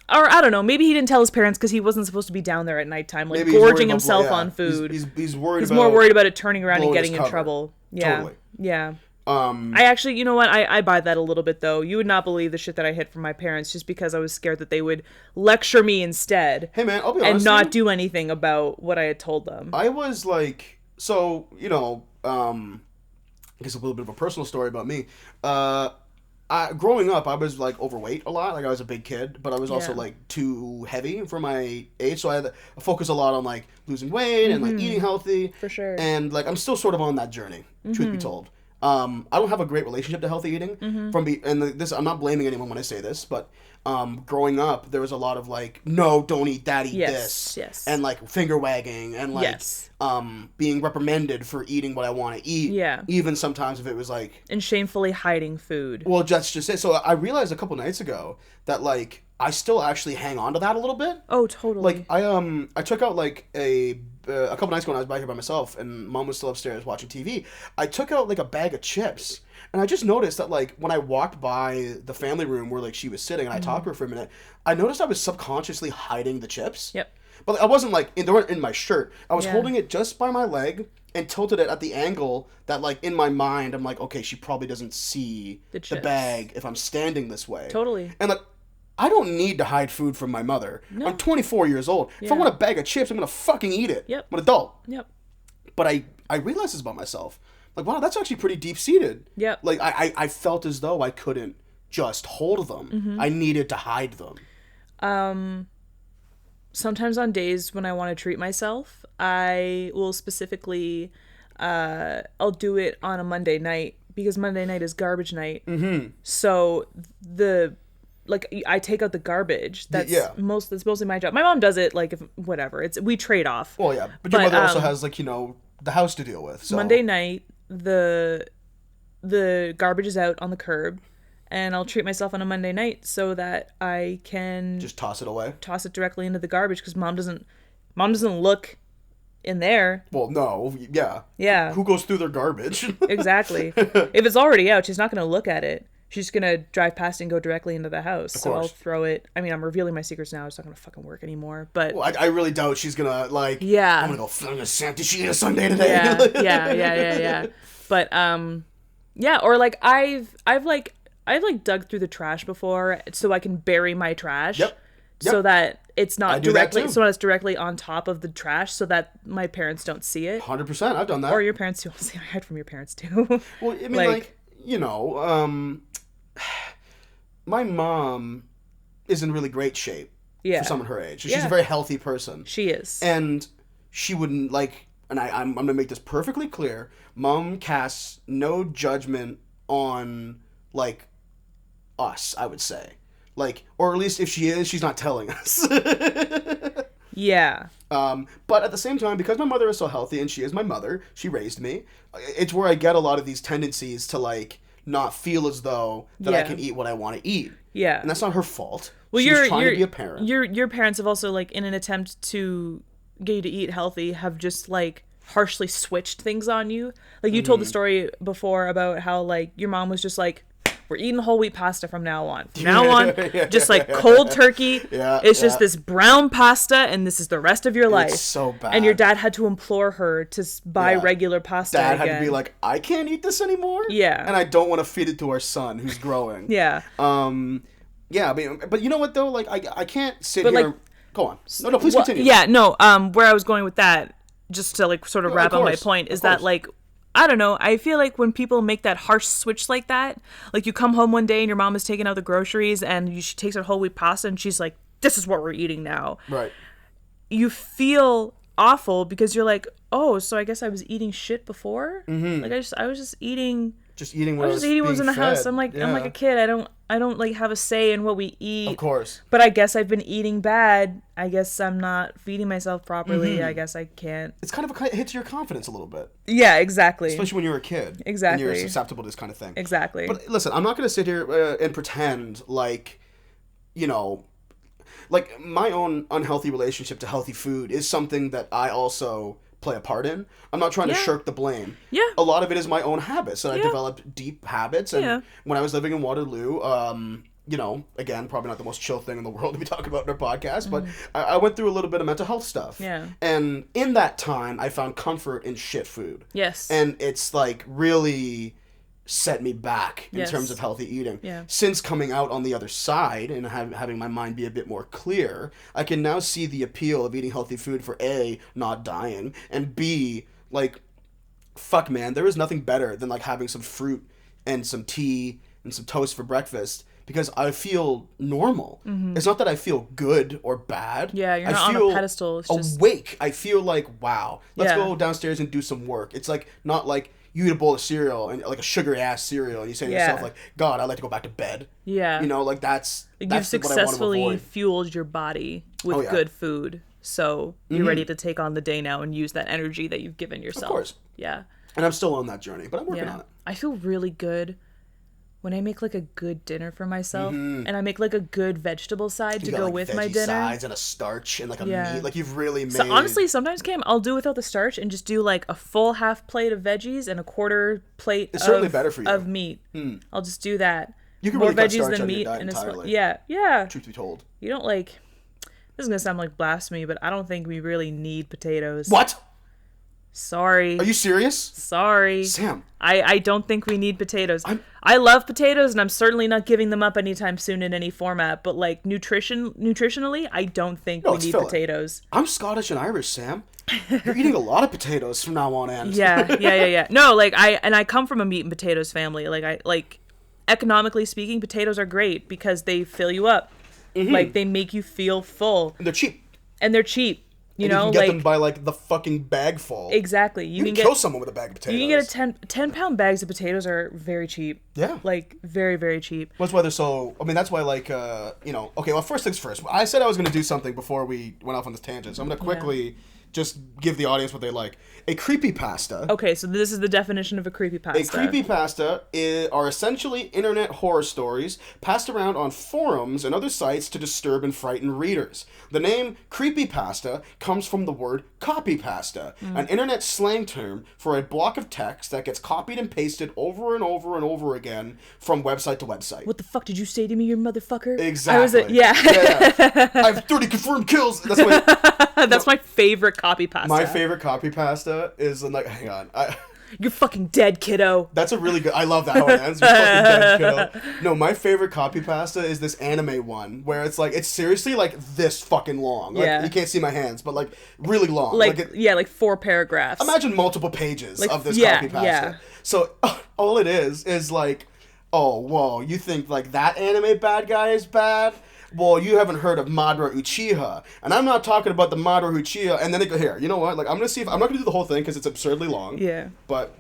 or I don't know, maybe he didn't tell his parents because he wasn't supposed to be down there at nighttime, like maybe gorging himself on food. He's worried. He's more worried about it turning around and getting in trouble. Yeah. Totally. Yeah. I actually, you know what? I buy that a little bit though. You would not believe the shit that I hid from my parents just because I was scared that they would lecture me instead. Hey man, I'll be honest. And not do anything about what I had told them. I was like, so, you know, I guess a little bit of a personal story about me. Growing up, I was like overweight a lot. Like I was a big kid, but I was also like too heavy for my age. So I had to focus a lot on like losing weight and like eating healthy. For sure. And like I'm still sort of on that journey, truth be told. I don't have a great relationship to healthy eating. I'm not blaming anyone when I say this, but growing up, there was a lot of like, no, don't eat that, eat this. Yes. And like finger wagging and like being reprimanded for eating what I want to eat. Yeah. Even sometimes if it was like... And shamefully hiding food. Well, that's just it. So I realized a couple nights ago that like I still actually hang on to that a little bit. Oh, totally. Like I took out like a couple nights ago when I was back here by myself and Mom was still upstairs watching TV. I took out like a bag of chips. And I just noticed that, like, when I walked by the family room where, like, she was sitting and I talked to her for a minute, I noticed I was subconsciously hiding the chips. Yep. But I wasn't, like, they weren't in my shirt. I was holding it just by my leg and tilted it at the angle that, like, in my mind, I'm like, okay, she probably doesn't see the bag if I'm standing this way. Totally. And, like, I don't need to hide food from my mother. No. I'm 24 years old. If I want a bag of chips, I'm going to fucking eat it. Yep. I'm an adult. Yep. But I realized this about myself. Like, wow, that's actually pretty deep-seated. Yep. Like, I felt as though I couldn't just hold them. I needed to hide them. Sometimes on days when I want to treat myself, I will specifically, I'll do it on a Monday night, because Monday night is garbage night. Mm-hmm. So, I take out the garbage. That's mostly my job. My mom does it, like, whatever. We trade off. Well, yeah. But your mother also has, like, you know, the house to deal with. So. Monday night, the garbage is out on the curb, and I'll treat myself on a Monday night so that I can just toss it away. Toss it directly into the garbage because mom doesn't look in there. Well, no, yeah. Yeah. Who goes through their garbage? Exactly. If it's already out, she's not going to look at it. She's just going to drive past and go directly into the house. So I'll throw it. I mean, I'm revealing my secrets now. It's not going to fucking work anymore. But well, I really doubt she's going to, like, yeah. I'm going to go, did she eat a Sunday today? Yeah. But, yeah, or, like, I've dug through the trash before so I can bury my trash. Yep. So that it's not directly on top of the trash so that my parents don't see it. 100%. I've done that. Or your parents don't see it. I hide from your parents, too. Well, I mean, like you know, my mom is in really great shape for someone her age. She's a very healthy person. She is. And she wouldn't, like, and I'm going to make this perfectly clear, Mom casts no judgment on, like, us, I would say. Like, or at least if she is, she's not telling us. Yeah. But at the same time, because my mother is so healthy and she is my mother, she raised me, it's where I get a lot of these tendencies to, like, not feel as though that I Yeah. can eat what I want to eat. Yeah. And that's not her fault. Well, She's trying to be a parent. Your parents have also, like, in an attempt to get you to eat healthy, have just, like, harshly switched things on you. Like, you told the story before about how, like, your mom was just like, we're eating whole wheat pasta from now on. From now on, just like cold turkey. Yeah, it's just this brown pasta, and this is the rest of your life. It's so bad. And your dad had to implore her to buy regular pasta. Dad again. had to be like, I can't eat this anymore. Yeah. And I don't want to feed it to our son who's growing. Yeah. Yeah, I mean, but you know what though? Like, I can't sit But, here. like, Go on. No, please continue. Yeah, no. Where I was going with that, just to like sort of wrap up my point, is that like, I don't know. I feel like when people make that harsh switch like that, like you come home one day and your mom is taking out the groceries and she takes out whole wheat pasta and she's like, "This is what we're eating now." Right. You feel awful because you're like, "Oh, so I guess I was eating shit before." Like I was just eating. Just eating what I was just eating what was in the fed. house. I'm like a kid. I don't like have a say in what we eat. Of course. But I guess I've been eating bad. I guess I'm not feeding myself properly. I guess I can't. It's kind of it hits your confidence a little bit. Yeah, exactly. Especially when you're a kid. Exactly. And you're susceptible to this kind of thing. Exactly. But listen, I'm not going to sit here and pretend like, you know, like my own unhealthy relationship to healthy food is something that I also play a part in. I'm not trying to shirk the blame. Yeah. A lot of it is my own habits. And I developed deep habits. And when I was living in Waterloo, you know, again, probably not the most chill thing in the world to be talking about in our podcast, but I went through a little bit of mental health stuff. Yeah. And in that time, I found comfort in shit food. Yes. And it's like really set me back in Yes. terms of healthy eating. Yeah. Since coming out on the other side and having my mind be a bit more clear, I can now see the appeal of eating healthy food for A, not dying, and B, like, fuck man, there is nothing better than like having some fruit and some tea and some toast for breakfast because I feel normal. It's not that I feel good or bad. Yeah, you're I not feel on a pedestal. It's just awake. I feel like, wow, let's Yeah. go downstairs and do some work. It's like not like you eat a bowl of cereal and like a sugary ass cereal and you say to yourself like, God, I'd like to go back to bed. Yeah. You know, like that's You've what I want to successfully avoid. fueled your body with good food. So you're ready to take on the day now and use that energy that you've given yourself. Of course. Yeah. And I'm still on that journey, but I'm working Yeah. on it. I feel really good when I make like a good dinner for myself and I make like a good vegetable side to You got, go like, with veggie my dinner. sides and a starch and like a Yeah. meat. Like you've really made. So honestly, sometimes Cam, I'll do without the starch and just do like a full half plate of veggies and a quarter plate It's certainly better for you. of meat. I'll just do that. You can More really cut veggies starch than out of your meat diet and it's entirely. yeah. Truth be told. You don't like. This is gonna sound like blasphemy, but I don't think we really need potatoes. What? Sorry. Are you serious? Sorry. Sam. I don't think we need potatoes. I love potatoes, and I'm certainly not giving them up anytime soon in any format. But like nutritionally, I don't think we it's need filler. potatoes. I'm Scottish and Irish, Sam. You're eating a lot of potatoes from now on end. Yeah. No, like I come from a meat and potatoes family. Like economically speaking, potatoes are great because they fill you up. Like they make you feel full. And they're cheap. And they're cheap. You And know, you can get like them by like the fucking bag full. exactly. You can kill someone with a bag of potatoes. You can get 10-pound bags of potatoes are very cheap. Yeah. Like very, very cheap. That's why they're so. I mean, that's why like you know. Okay, well, first things first. I said I was going to do something before we went off on this tangent, so I'm going to quickly just give the audience what they like. A creepypasta. Okay, so this is the definition of a creepypasta. A creepypasta are essentially internet horror stories passed around on forums and other sites to disturb and frighten readers. The name creepypasta comes from the word copypasta, an internet slang term for a block of text that gets copied and pasted over and over and over again from website to website. What the fuck did you say to me, you motherfucker? Exactly. Yeah. I have 30 confirmed kills. That's my That's my favorite copypasta. my favorite copypasta is like. Hang on. You're fucking dead, kiddo. That's a really good. I love that how it ends. You're fucking dead, kiddo. No, my favorite copypasta is this anime one where it's like it's seriously like this fucking long. Like, Yeah. you can't see my hands, but like really long. Like 4 paragraphs. Imagine multiple pages Like, of this yeah, copypasta. yeah. So all it is like, oh whoa, you think like that anime bad guy is bad? Well, you haven't heard of Madara Uchiha, and I'm not talking about the Madara Uchiha. And then they go here. You know what? Like I'm gonna see if I'm not gonna do the whole thing because it's absurdly long. Yeah. But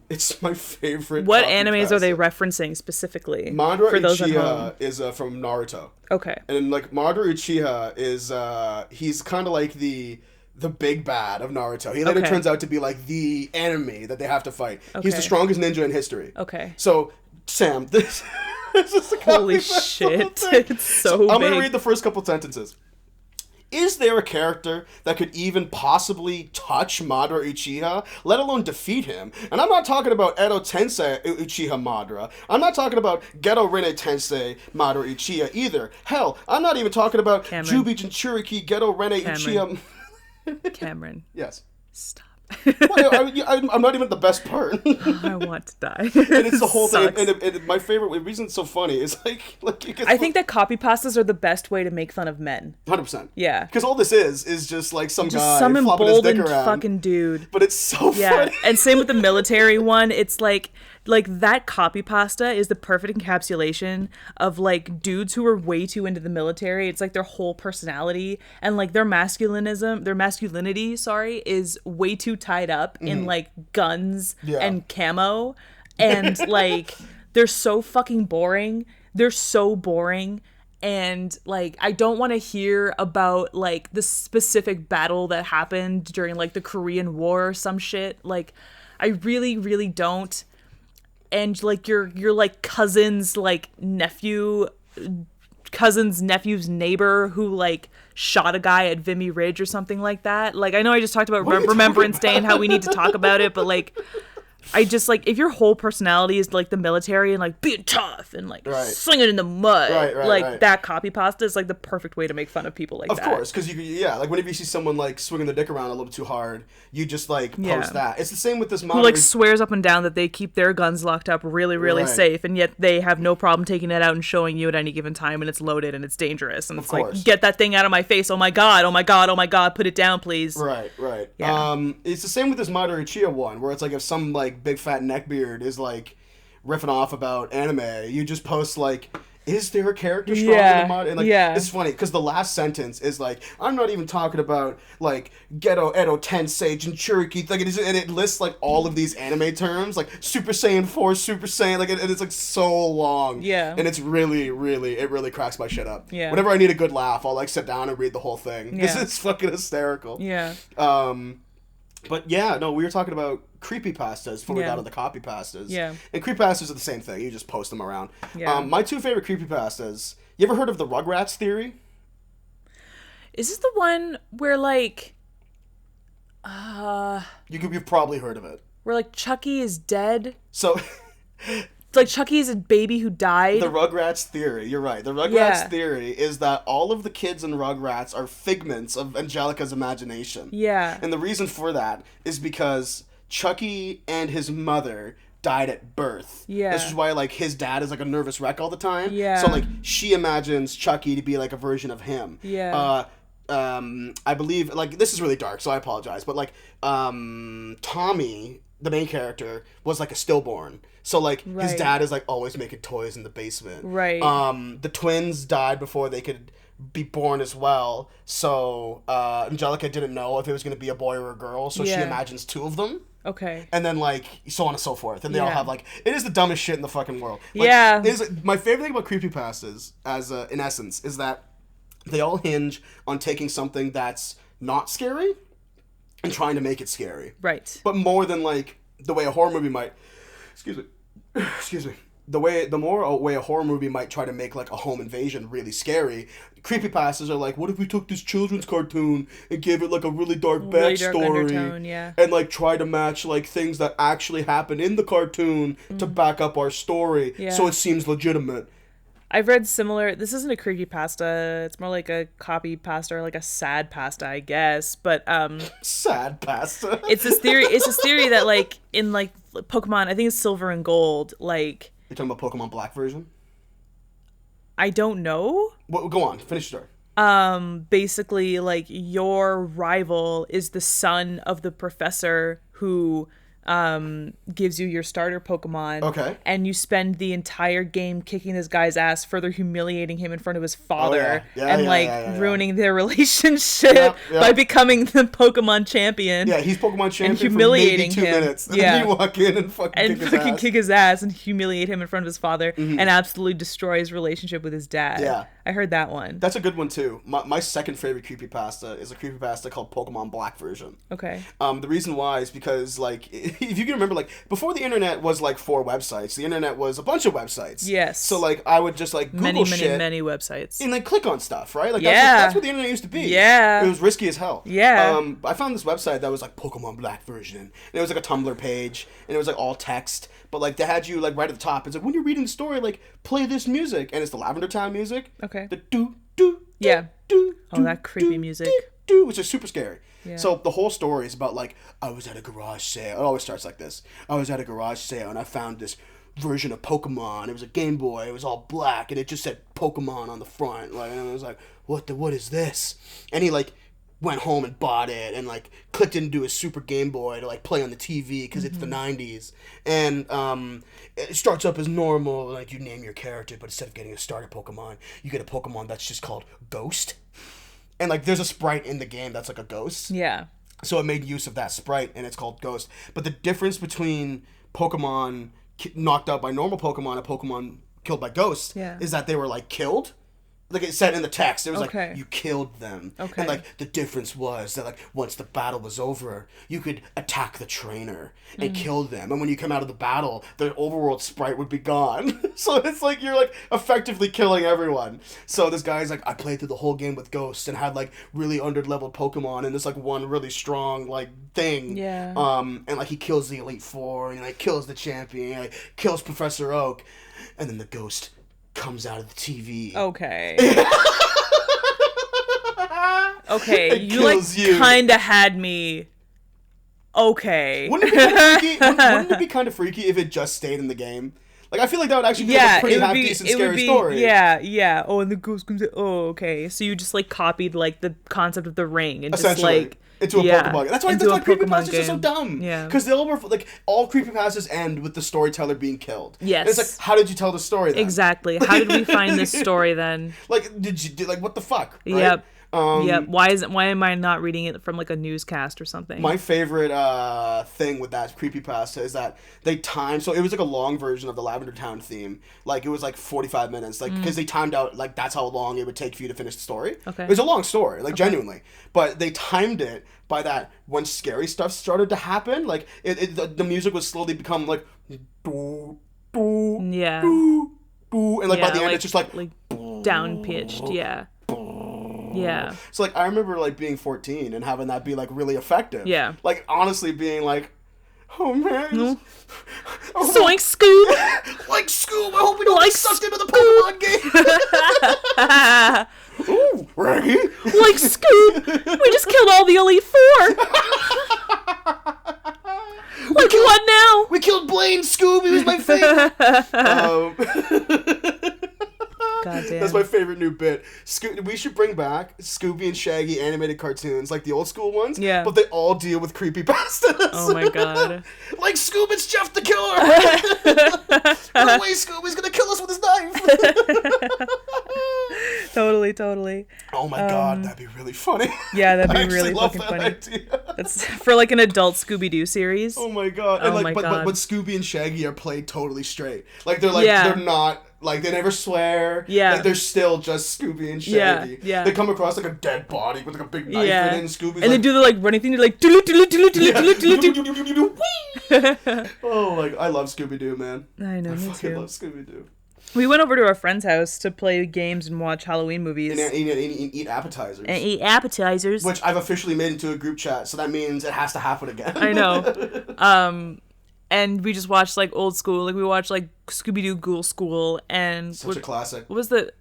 it's my favorite. What animes are they copypasta. referencing specifically? Madara for those at home? Uchiha is from Naruto. Okay. And like Madara Uchiha is he's kind of like the the big bad of Naruto. He later turns out to be like the enemy that they have to fight. He's the strongest ninja in history. Okay. So, Sam, this is the holy shit. It's so big. I'm going to read the first couple sentences. Is there a character that could even possibly touch Madara Uchiha, let alone defeat him? And I'm not talking about Edo Tensei Uchiha Madara. I'm not talking about Geto Rene Tensei Madara Uchiha either. Hell, I'm not even talking about Jubi Jinchuriki Geto Rene Uchiha... Cameron. Yes. Stop. Well, I'm not even the best part. I want to die. And it's the whole thing. And my favorite reason it's so funny is like I think that copy pastas are the best way to make fun of men. 100%. Yeah. Because all this is just like some guy some flopping his dick emboldened around. fucking dude. But it's so funny. And same with the military one. It's like that copy pasta is the perfect encapsulation of like dudes who are way too into the military. It's like their whole personality and like their masculinity, is way too tied up in like guns and camo. And like they're so fucking boring. They're so boring. And like I don't want to hear about like the specific battle that happened during like the Korean War or some shit. Like I really, really don't. And like your like cousin's nephew's neighbor who like shot a guy at Vimy Ridge or something like that. Like I know I just talked about Remembrance Day and how we need to talk about it, but like I just like if your whole personality is like the military and like being tough and like slinging in the mud, that copy pasta is like the perfect way to make fun of people like that. Of course, because like whenever you see someone like swinging their dick around a little too hard, you just like post that. It's the same with this who like swears up and down that they keep their guns locked up really, really safe, and yet they have no problem taking it out and showing you at any given time, and it's loaded and it's dangerous, and it's like, get that thing out of my face! Oh my god! Oh my god! Oh my god! Put it down, please. Right. Yeah. It's the same with this Madara Uchiha one, where it's like if some like big fat neckbeard is like riffing off about anime, you just post like, is there a character stronger than Madara? And like, it's funny because the last sentence is like, I'm not even talking about like Geto Edo Tensei Jinchuriki, like and it lists like all of these anime terms like Super Saiyan 4, Super Saiyan, like and it's like so long, and it's really it really cracks my shit up. Whenever I need a good laugh, I'll like sit down and read the whole thing because it's fucking hysterical. But yeah, no, we were talking about creepypastas before we got to the copy pastas. Yeah. And creepypastas are the same thing. You just post them around. Yeah. My two favorite creepypastas. You ever heard of the Rugrats theory? Is this the one where like You've probably heard of it. Where like Chucky is dead? So it's like Chucky is a baby who died. The Rugrats theory, you're right. The Rugrats theory is that all of the kids in Rugrats are figments of Angelica's imagination. Yeah. And the reason for that is because Chucky and his mother died at birth. Yeah. This is why like his dad is like a nervous wreck all the time. Yeah. So like she imagines Chucky to be like a version of him. Yeah. I believe like this is really dark, so I apologize, but like Tommy, the main character, was like a stillborn. So like his dad is like always making toys in the basement. Right. The twins died before they could be born as well. So Angelica didn't know if it was going to be a boy or a girl, so she imagines two of them. Okay. And then like so on and so forth, and they all have like it is the dumbest shit in the fucking world. Like, my favorite thing about creepypastas, as in essence, is that they all hinge on taking something that's not scary and trying to make it scary. Right. But more than like the way a horror movie might, excuse me, the way a horror movie might try to make like a home invasion really scary, creepypastas are like, what if we took this children's cartoon and gave it like a really dark backstory, and like try to match like things that actually happen in the cartoon to back up our story, so it seems legitimate. I've read similar. This isn't a creepypasta. It's more like a copy pasta or like a sad pasta, I guess. But sad pasta. It's this theory. It's this theory that like in like Pokemon, I think it's Silver and Gold. Like you're talking about Pokemon Black version. I don't know. Well, go on. Finish the story. Basically, like your rival is the son of the professor who gives you your starter Pokemon. Okay. And you spend the entire game kicking this guy's ass, further humiliating him in front of his father, ruining their relationship by becoming the Pokemon champion. Yeah, he's Pokemon champion and humiliating for maybe 2 minutes. And then you walk in and kick his ass and humiliate him in front of his father and absolutely destroy his relationship with his dad. Yeah. I heard that one. That's a good one too. My second favorite creepypasta is a creepypasta called Pokemon Black version. Okay. The reason why is because, like, if you can remember, like, before the internet was like 4 websites, the internet was a bunch of websites. Yes. So like I would just like Google many websites and like click on stuff, right? Like yeah, that's what the internet used to be. Yeah. It was risky as hell. Yeah. I found this website that was like Pokemon Black version, and it was like a Tumblr page, and it was like all text, but like they had you like right at the top. It's like when you're reading the story, like play this music, and it's the Lavender Town music. Okay. The do. Yeah. Do. Oh, that creepy music. Do, which is super scary. Yeah. So the whole story is about like I was at a garage sale. It always starts like this. I was at a garage sale and I found this version of Pokemon. It was a Game Boy. It was all black and it just said Pokemon on the front. Like, and I was like, what is this? And he like went home and bought it and like clicked into his Super Game Boy to like play on the TV because it's the 90s. And it starts up as normal, like you name your character, but instead of getting a starter Pokemon, you get a Pokemon that's just called Ghost. And like there's a sprite in the game that's like a ghost. Yeah. So it made use of that sprite and it's called Ghost. But the difference between Pokemon knocked out by normal Pokemon and Pokemon killed by ghosts is that they were like killed. Like it said in the text, it was like you killed them. Okay. And like the difference was that like once the battle was over, you could attack the trainer and kill them. And when you come out of the battle, the overworld sprite would be gone. So it's like you're like effectively killing everyone. So this guy's like, I played through the whole game with ghosts and had like really underleveled Pokemon and this like one really strong like thing. Yeah. And like he kills the Elite Four and like kills the champion, and, like kills Professor Oak, and then the ghost comes out of the TV. Okay. Okay, you like kind of had me. Okay. Wouldn't it be kind of freaky? Wouldn't it be kind of freaky if it just stayed in the game? Like I feel like that would actually be like a pretty half decent scary story. Yeah. Oh, and the ghost comes in. Oh, okay. So you just like copied like the concept of the ring and just like into a Pokemon game. That's why creepypastas are so dumb. Yeah. Because they all were like all creepypastas end with the storyteller being killed. Yes. And it's like, how did you tell the story then? Exactly. How did we find this story then? Like, did like what the fuck? Right? Yep. Yep. Why am I not reading it from like a newscast or something? My favorite thing with that creepypasta is that they timed, so it was like a long version of the Lavender Town theme. Like it was like 45 minutes, like because they timed out like that's how long it would take for you to finish the story. Okay. It was a long story, like genuinely, but they timed it by that when scary stuff started to happen, like the music would slowly become like doo, doo, yeah, doo, doo, and like by the end it's just like down pitched, yeah. Yeah. So like I remember like being 14 and having that be like really effective. Yeah. Like honestly being like, oh man. No. Zoink Scoob. Like Scoob. I hope we don't get sucked into the Pokemon game. Ooh, Raggy. Like Scoob. We just killed all the Elite Four. Like what now? We killed Blaine. Scoob. He was my favorite. Goddamn. That's my favorite new bit. We should bring back Scooby and Shaggy animated cartoons, like the old school ones. Yeah. But they all deal with creepypastas. Oh my god. Like Scoob, it's Jeff the Killer. Run away, Scoob. He's gonna kill us with his knife. Totally. Oh my god, that'd be really funny. Yeah, that'd be really fucking funny. Idea. That's for like an adult Scooby-Doo series. Oh my god. And like, but Scooby and Shaggy are played totally straight. Like they're like they're not. Like, they never swear. Yeah. Like, they're still just Scooby and Shaggy. Yeah. They come across, like, a dead body with, like, a big knife in it, and Scooby's and they do the, like, running thing. They're like, oh, like, I love Scooby-Doo, man. I know, me fucking too. love Scooby-Doo. We went over to our friend's house to play games and watch Halloween movies. And eat appetizers. And eat appetizers. Which I've officially made into a group chat, so that means it has to happen again. I know. And we just watched, like, old school. Like, we watched, like, Scooby-Doo Ghoul School and... Such a classic. What was the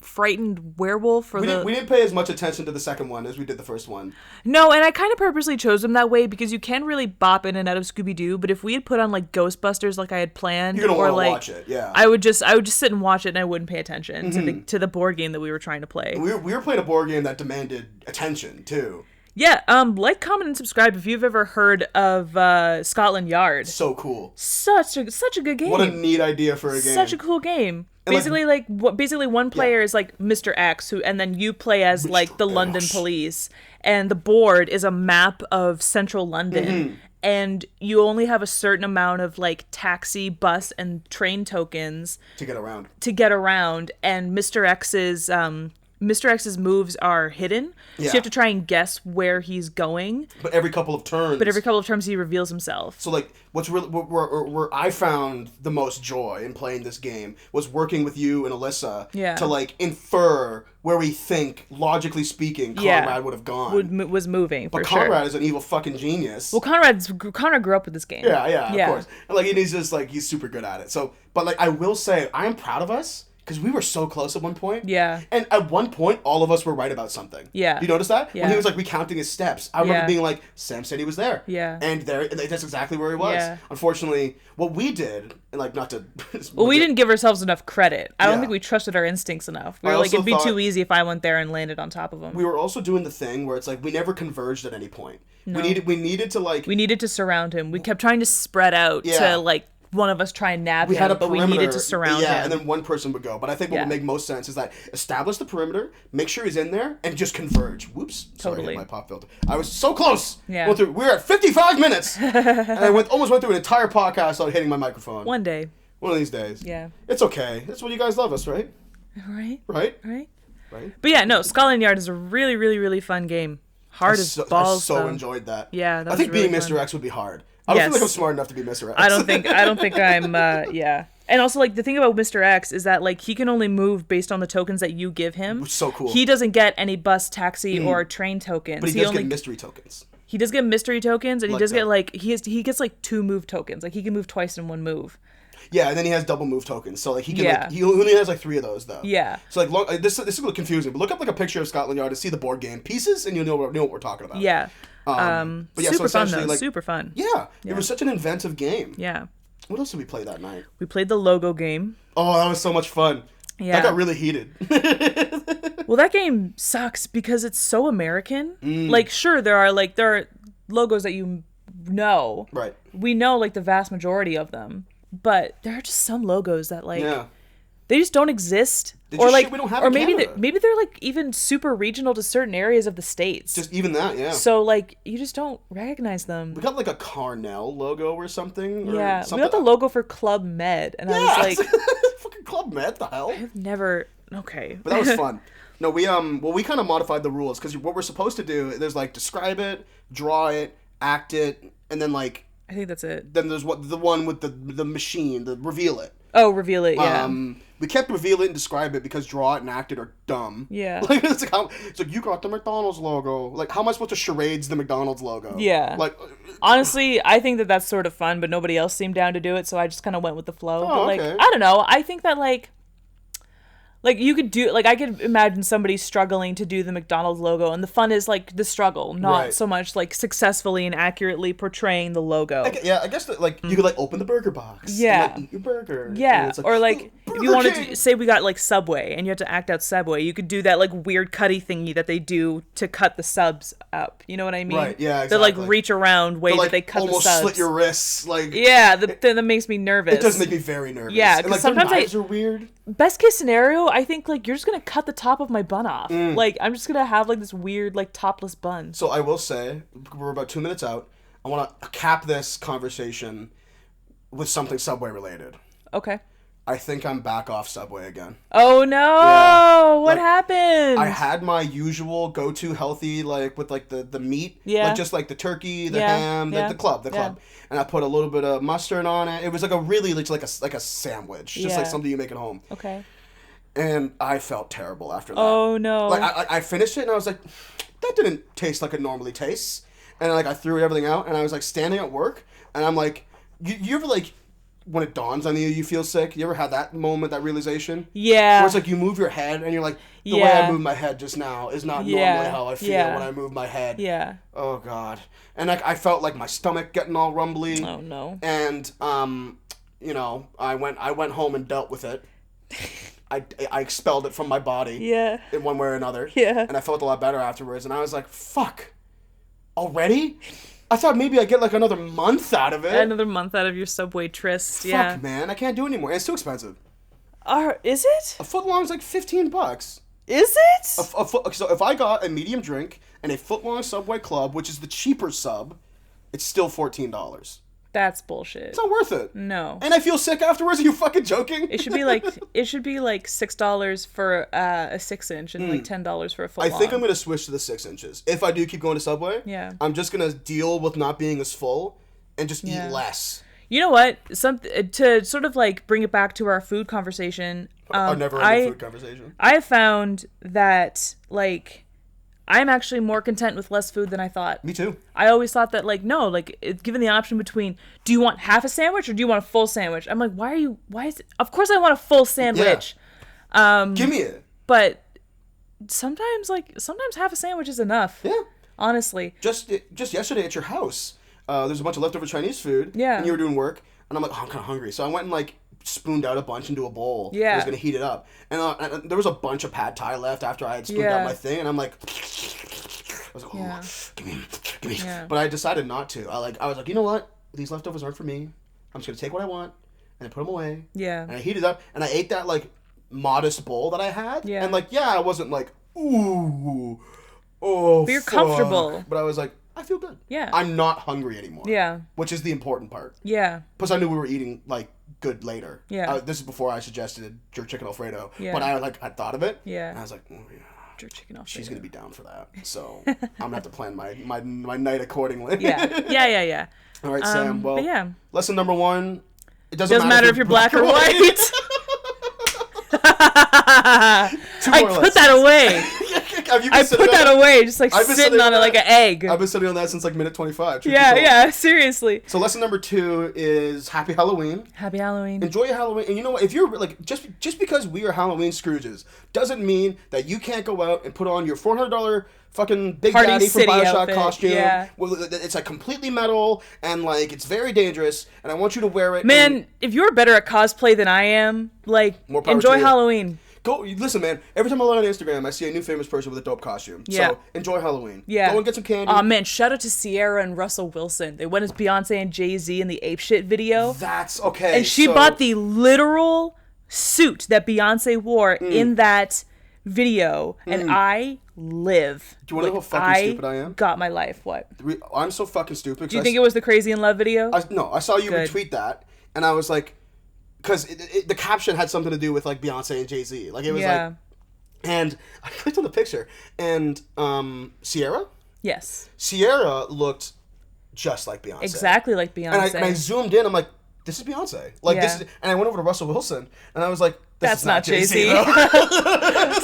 frightened werewolf? We didn't pay as much attention to the second one as we did the first one. No, and I kind of purposely chose them that way because you can really bop in and out of Scooby-Doo, but if we had put on, like, Ghostbusters like I had planned... You're going to want to like, watch it, yeah. I would just sit and watch it and I wouldn't pay attention to the board game that we were trying to play. We were playing a board game that demanded attention, too. Yeah, like, comment, and subscribe if you've ever heard of Scotland Yard. So cool. Such a good game. What a neat idea for a game. Such a cool game. And, Basically, basically one player is like Mr. X, and then you play as like the London police, and the board is a map of central London, and you only have a certain amount of like taxi, bus, and train tokens to get around. And Mr. X's moves are hidden, so you have to try and guess where he's going. But every couple of turns he reveals himself. So, like, what's really where I found the most joy in playing this game was working with you and Alyssa to like infer where we think, logically speaking, Conrad would have gone. Was moving. But Conrad is an evil fucking genius. Well, Conrad grew up with this game. Yeah, of course. And like, he's just like, he's super good at it. So, but like, I will say, I am proud of us. Because we were so close at one point. Yeah. And at one point, all of us were right about something. Yeah. You notice that? Yeah. When he was, like, recounting his steps. I remember being like, Sam said he was there. Yeah. And that's exactly where he was. Yeah. Unfortunately, what we did, and, like, not to... Well, we didn't give ourselves enough credit. I don't think we trusted our instincts enough. We were like, it'd be too easy if I went there and landed on top of him. We were also doing the thing where it's like, we never converged at any point. No. We needed to, like... We needed to surround him. We kept trying to spread out to, like... one of us try and nab him, but we needed to surround him. Yeah, and then one person would go. But I think what would make most sense is that establish the perimeter, make sure he's in there, and just converge. Whoops. Totally. Sorry, my pop filter. I was so close. Yeah. We were at 55 minutes. And I almost went through an entire podcast without hitting my microphone. One day. One of these days. Yeah. It's okay. That's what you guys love us, right? Right. Right? But yeah, no, Scotland Yard is a really, really, really fun game. Hard as balls, I so enjoyed that. Yeah, I think really being Mr. X would be hard. I don't feel like I'm smart enough to be Mr. X. I don't think I'm, yeah. And also, like, the thing about Mr. X is that, like, he can only move based on the tokens that you give him. Which is so cool. He doesn't get any bus, taxi, or train tokens. But he does get mystery tokens. He does get mystery tokens, and he does get, like, he gets, like, 2 move tokens. Like, he can move twice in one move. Yeah, and then he has double move tokens. So, like, he can, like, he only has, like, 3 of those, though. Yeah. So, like, this is a little confusing, but look up, like, a picture of Scotland Yard to see the board game pieces, and you'll know what we're talking about. Yeah. But yeah, super so fun, though. Like, super fun. Yeah. It was such an inventive game. Yeah. What else did we play that night? We played the logo game. Oh, that was so much fun. Yeah. That got really heated. Well, that game sucks because it's so American. Like, sure, there are logos that you know. Right. We know, like, the vast majority of them. But there are just some logos that, like, yeah. they just don't exist. We don't have or maybe they're like even super regional to certain areas of the States. Just even that, yeah. So like you just don't recognize them. We got like a Carnell logo or something. We got the logo for Club Med, and I was like, fucking Club Med, the hell? I've never. Okay, but that was fun. No, we kind of modified the rules because what we're supposed to do, there's like describe it, draw it, act it, and then like I think that's it. Then there's the one with the machine, the reveal it. Oh, reveal it, yeah. We kept reveal it and describe it because draw it and act it are dumb. Yeah. Like it's like you got the McDonald's logo. Like how am I supposed to charades the McDonald's logo? Yeah. Like honestly, I think that's sort of fun, but nobody else seemed down to do it, so I just kind of went with the flow. Oh, but like okay. I don't know. I think that like you could do I could imagine somebody struggling to do the McDonald's logo, and the fun is like the struggle, not so much like successfully and accurately portraying the logo. I guess that like you could like open the burger box. Yeah. And, like, eat your burger. Yeah. Like, or like if you wanted King. to say we got like Subway and you had to act out Subway, you could do that like weird cutty thingy that they do to cut the subs up. You know what I mean? Right. Yeah. Exactly. They like reach around way that they cut the subs. Almost slit your wrists. Like yeah. That makes me nervous. It does make me very nervous. Yeah. And like sometimes their knives are weird. Best case scenario, I think like you're just gonna cut the top of my bun off. Like I'm just gonna have like this weird like topless bun. So I will say we're about 2 minutes out. I want to cap this conversation with something Subway related. Okay. I think I'm back off Subway again. Oh no! Yeah. What happened? I had my usual go-to healthy like with like the meat, like just like the turkey, the ham, the club, and I put a little bit of mustard on it. It was like a really like a sandwich, just like something you make at home. Okay. And I felt terrible after that. Oh no! Like I finished it and I was like, that didn't taste like it normally tastes. And like I threw everything out and I was like standing at work and I'm like, you ever like when it dawns on you, you feel sick? You ever had that moment, that realization? Yeah. Where it's like you move your head and you're like, the way I move my head just now is not normally how I feel when I move my head. Yeah. Oh God. And like I felt like my stomach getting all rumbly. Oh no. And you know, I went home and dealt with it. I expelled it from my body. Yeah. In one way or another. Yeah. And I felt a lot better afterwards. And I was like, fuck. Already? I thought maybe I'd get like another month out of it. Another month out of your Subway tryst. Yeah. Fuck, man. I can't do it anymore. And it's too expensive. Is it? A footlong's like $15. Is it? So if I got a medium drink and a footlong Subway club, which is the cheaper sub, it's still $14. That's bullshit. It's not worth it. No. And I feel sick afterwards. Are you fucking joking? It should be like $6 for a 6-inch and like $10 for a footlong. I think I'm gonna switch to the 6 inches. If I do keep going to Subway, yeah, I'm just gonna deal with not being as full and just eat less. You know what? To sort of like bring it back to our food conversation. Our never-ending food conversation. I found that like I'm actually more content with less food than I thought. Me too. I always thought that like no, like given the option between do you want half a sandwich or do you want a full sandwich? I'm like, why is it? Of course I want a full sandwich. Yeah. Give me it. But sometimes half a sandwich is enough. Yeah. Honestly. Just yesterday at your house, there's a bunch of leftover Chinese food. Yeah. And you were doing work, and I'm like, oh, I'm kind of hungry, so I went and like spooned out a bunch into a bowl. Yeah. I was gonna heat it up, and there was a bunch of pad thai left after I had spooned out my thing, and I'm like, I was like, oh, give me. Yeah. But I decided not to. I was like, you know what? These leftovers aren't for me. I'm just gonna take what I want and I put them away. Yeah. And I heated up, and I ate that like modest bowl that I had. Yeah. And like, I wasn't like, ooh, oh. But you're fuck. comfortable. But I was like, I feel good. Yeah. I'm not hungry anymore. Yeah. Which is the important part. Yeah. Plus, I knew we were eating like good later. Yeah. This is before I suggested jerk chicken Alfredo. Yeah. But I thought of it. Yeah. And I was like, oh, yeah. Jerk chicken Alfredo. She's gonna be down for that. So I'm gonna have to plan my night accordingly. Yeah. All right, Sam. Well, yeah. Lesson number 1. It doesn't matter if you're black or white. I put that away. I put that away, just like sitting on it like an egg. I've been sitting on that since like minute 25. Yeah, seriously. So lesson number 2 is Happy Halloween. Happy Halloween. Enjoy your Halloween. And you know what? If you're like, just because we are Halloween Scrooges doesn't mean that you can't go out and put on your $400 fucking Big Party Daddy from City Bioshock outfit. costume. Yeah. It's like completely metal and like it's very dangerous. And I want you to wear it. Man, if you're better at cosplay than I am, like, enjoy Halloween. Go listen, man. Every time I log on Instagram, I see a new famous person with a dope costume. Yeah. So enjoy Halloween. Yeah. Go and get some candy. Oh man, shout out to Sierra and Russell Wilson. They went as Beyonce and Jay-Z in the Ape Shit video. That's okay. And she bought the literal suit that Beyonce wore in that video, and I live. Do you want to know how fucking stupid I am? Got my life. What? I'm so fucking stupid. Do you think it was the Crazy in Love video? No, I saw you retweet that, and I was like, because the caption had something to do with like Beyonce and Jay-Z. Like it was like, and I clicked on the picture, and Sierra? Yes. Sierra looked just like Beyonce. Exactly like Beyonce. And I zoomed in, I'm like, this is Beyonce. Like this is, and I went over to Russell Wilson, and I was like, that's not Jay-Z.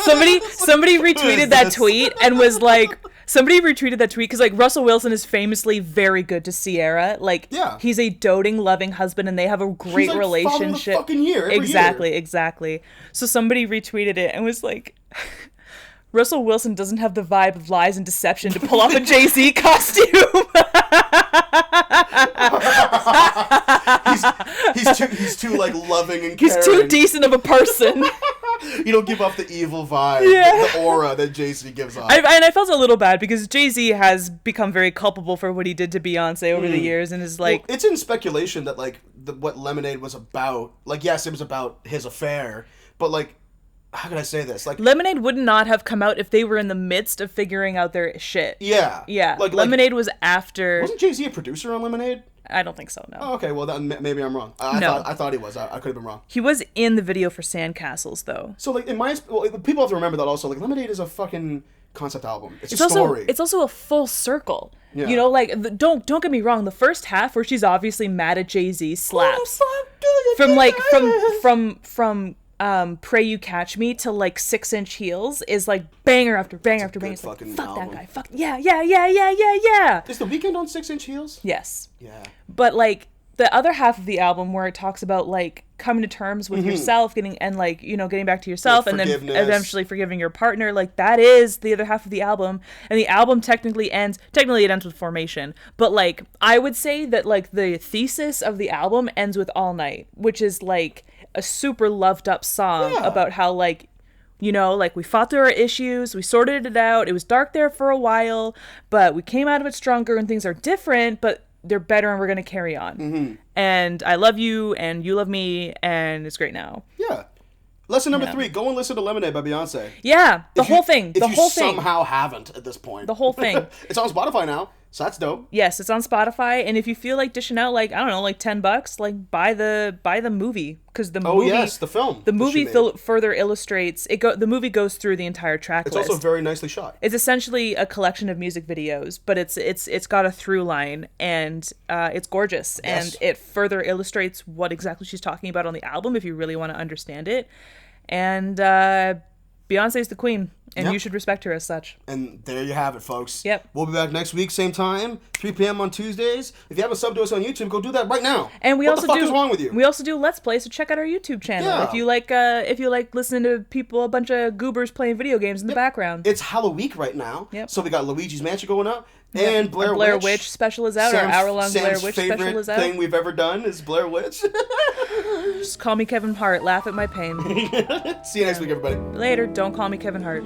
Somebody retweeted that tweet and was like, because like Russell Wilson is famously very good to Sierra. Like, he's a doting, loving husband, and they have a great relationship. The fucking year, exactly. So somebody retweeted it and was like, Russell Wilson doesn't have the vibe of lies and deception to pull off a Jay-Z costume. he's too like loving and caring. He's too decent of a person. You don't give off the evil vibe, the aura that Jay-Z gives off. And I felt a little bad because Jay-Z has become very culpable for what he did to Beyonce over the years, and is like, it's in speculation that like what Lemonade was about. Like, yes, it was about his affair, but like, how can I say this? Like, Lemonade would not have come out if they were in the midst of figuring out their shit. Yeah. Like Lemonade was after. Wasn't Jay-Z a producer on Lemonade? I don't think so, no. Oh, okay, well, then maybe I'm wrong. I thought he was. I could have been wrong. He was in the video for Sandcastles, though. So, like, people have to remember that also. Like, Lemonade is a fucking concept album. It's a story. It's also a full circle. Yeah. You know, like, don't get me wrong. The first half, where she's obviously mad at Jay-Z, slaps. From Pray You Catch Me to like 6-inch Heels is like banger after banger after banger. It's like, fuck album. That guy. Fuck yeah. Is The Weeknd on 6-inch Heels? Yes. Yeah. But like the other half of the album where it talks about like coming to terms with yourself, getting back to yourself, like, and then eventually forgiving your partner, like that is the other half of the album. And the album technically it ends with Formation, but like I would say that like the thesis of the album ends with All Night, which is like a super loved up song about how like You know, like we fought through our issues, we sorted it out. It was dark there for a while, but we came out of it stronger and things are different, but they're better and we're going to carry on. And I love you and you love me and it's great now. Yeah. Lesson number 3, go and listen to Lemonade by Beyonce. Yeah, the whole thing. The whole thing. If you somehow haven't at this point. The whole thing. It's on Spotify now, so that's dope. Yes, it's on Spotify, and if you feel like dishing out like, I don't know, like $10, like buy the movie, because the movie. Oh yes, the film. The movie further illustrates the movie goes through the entire track list. It's also very nicely shot. It's essentially a collection of music videos, but it's got a through line, and it's gorgeous, and it further illustrates what exactly she's talking about on the album if you really want to understand it. And Beyonce's the queen, and you should respect her as such. And there you have it, folks. Yep. We'll be back next week, same time, 3 p.m. on Tuesdays. If you haven't subbed to us on YouTube, go do that right now. And what the fuck is wrong with you? We also do Let's Play, so check out our YouTube channel. Yeah. If you like listening to people, a bunch of goobers playing video games in the background. It's Halloween right now. Yep. So we got Luigi's Mansion going up. And Blair Witch special is out. Our hour-long Blair Witch special is out. Favorite thing we've ever done is Blair Witch. Just call me Kevin Hart. Laugh at my pain. See you next week, everybody. Later. Don't call me Kevin Hart.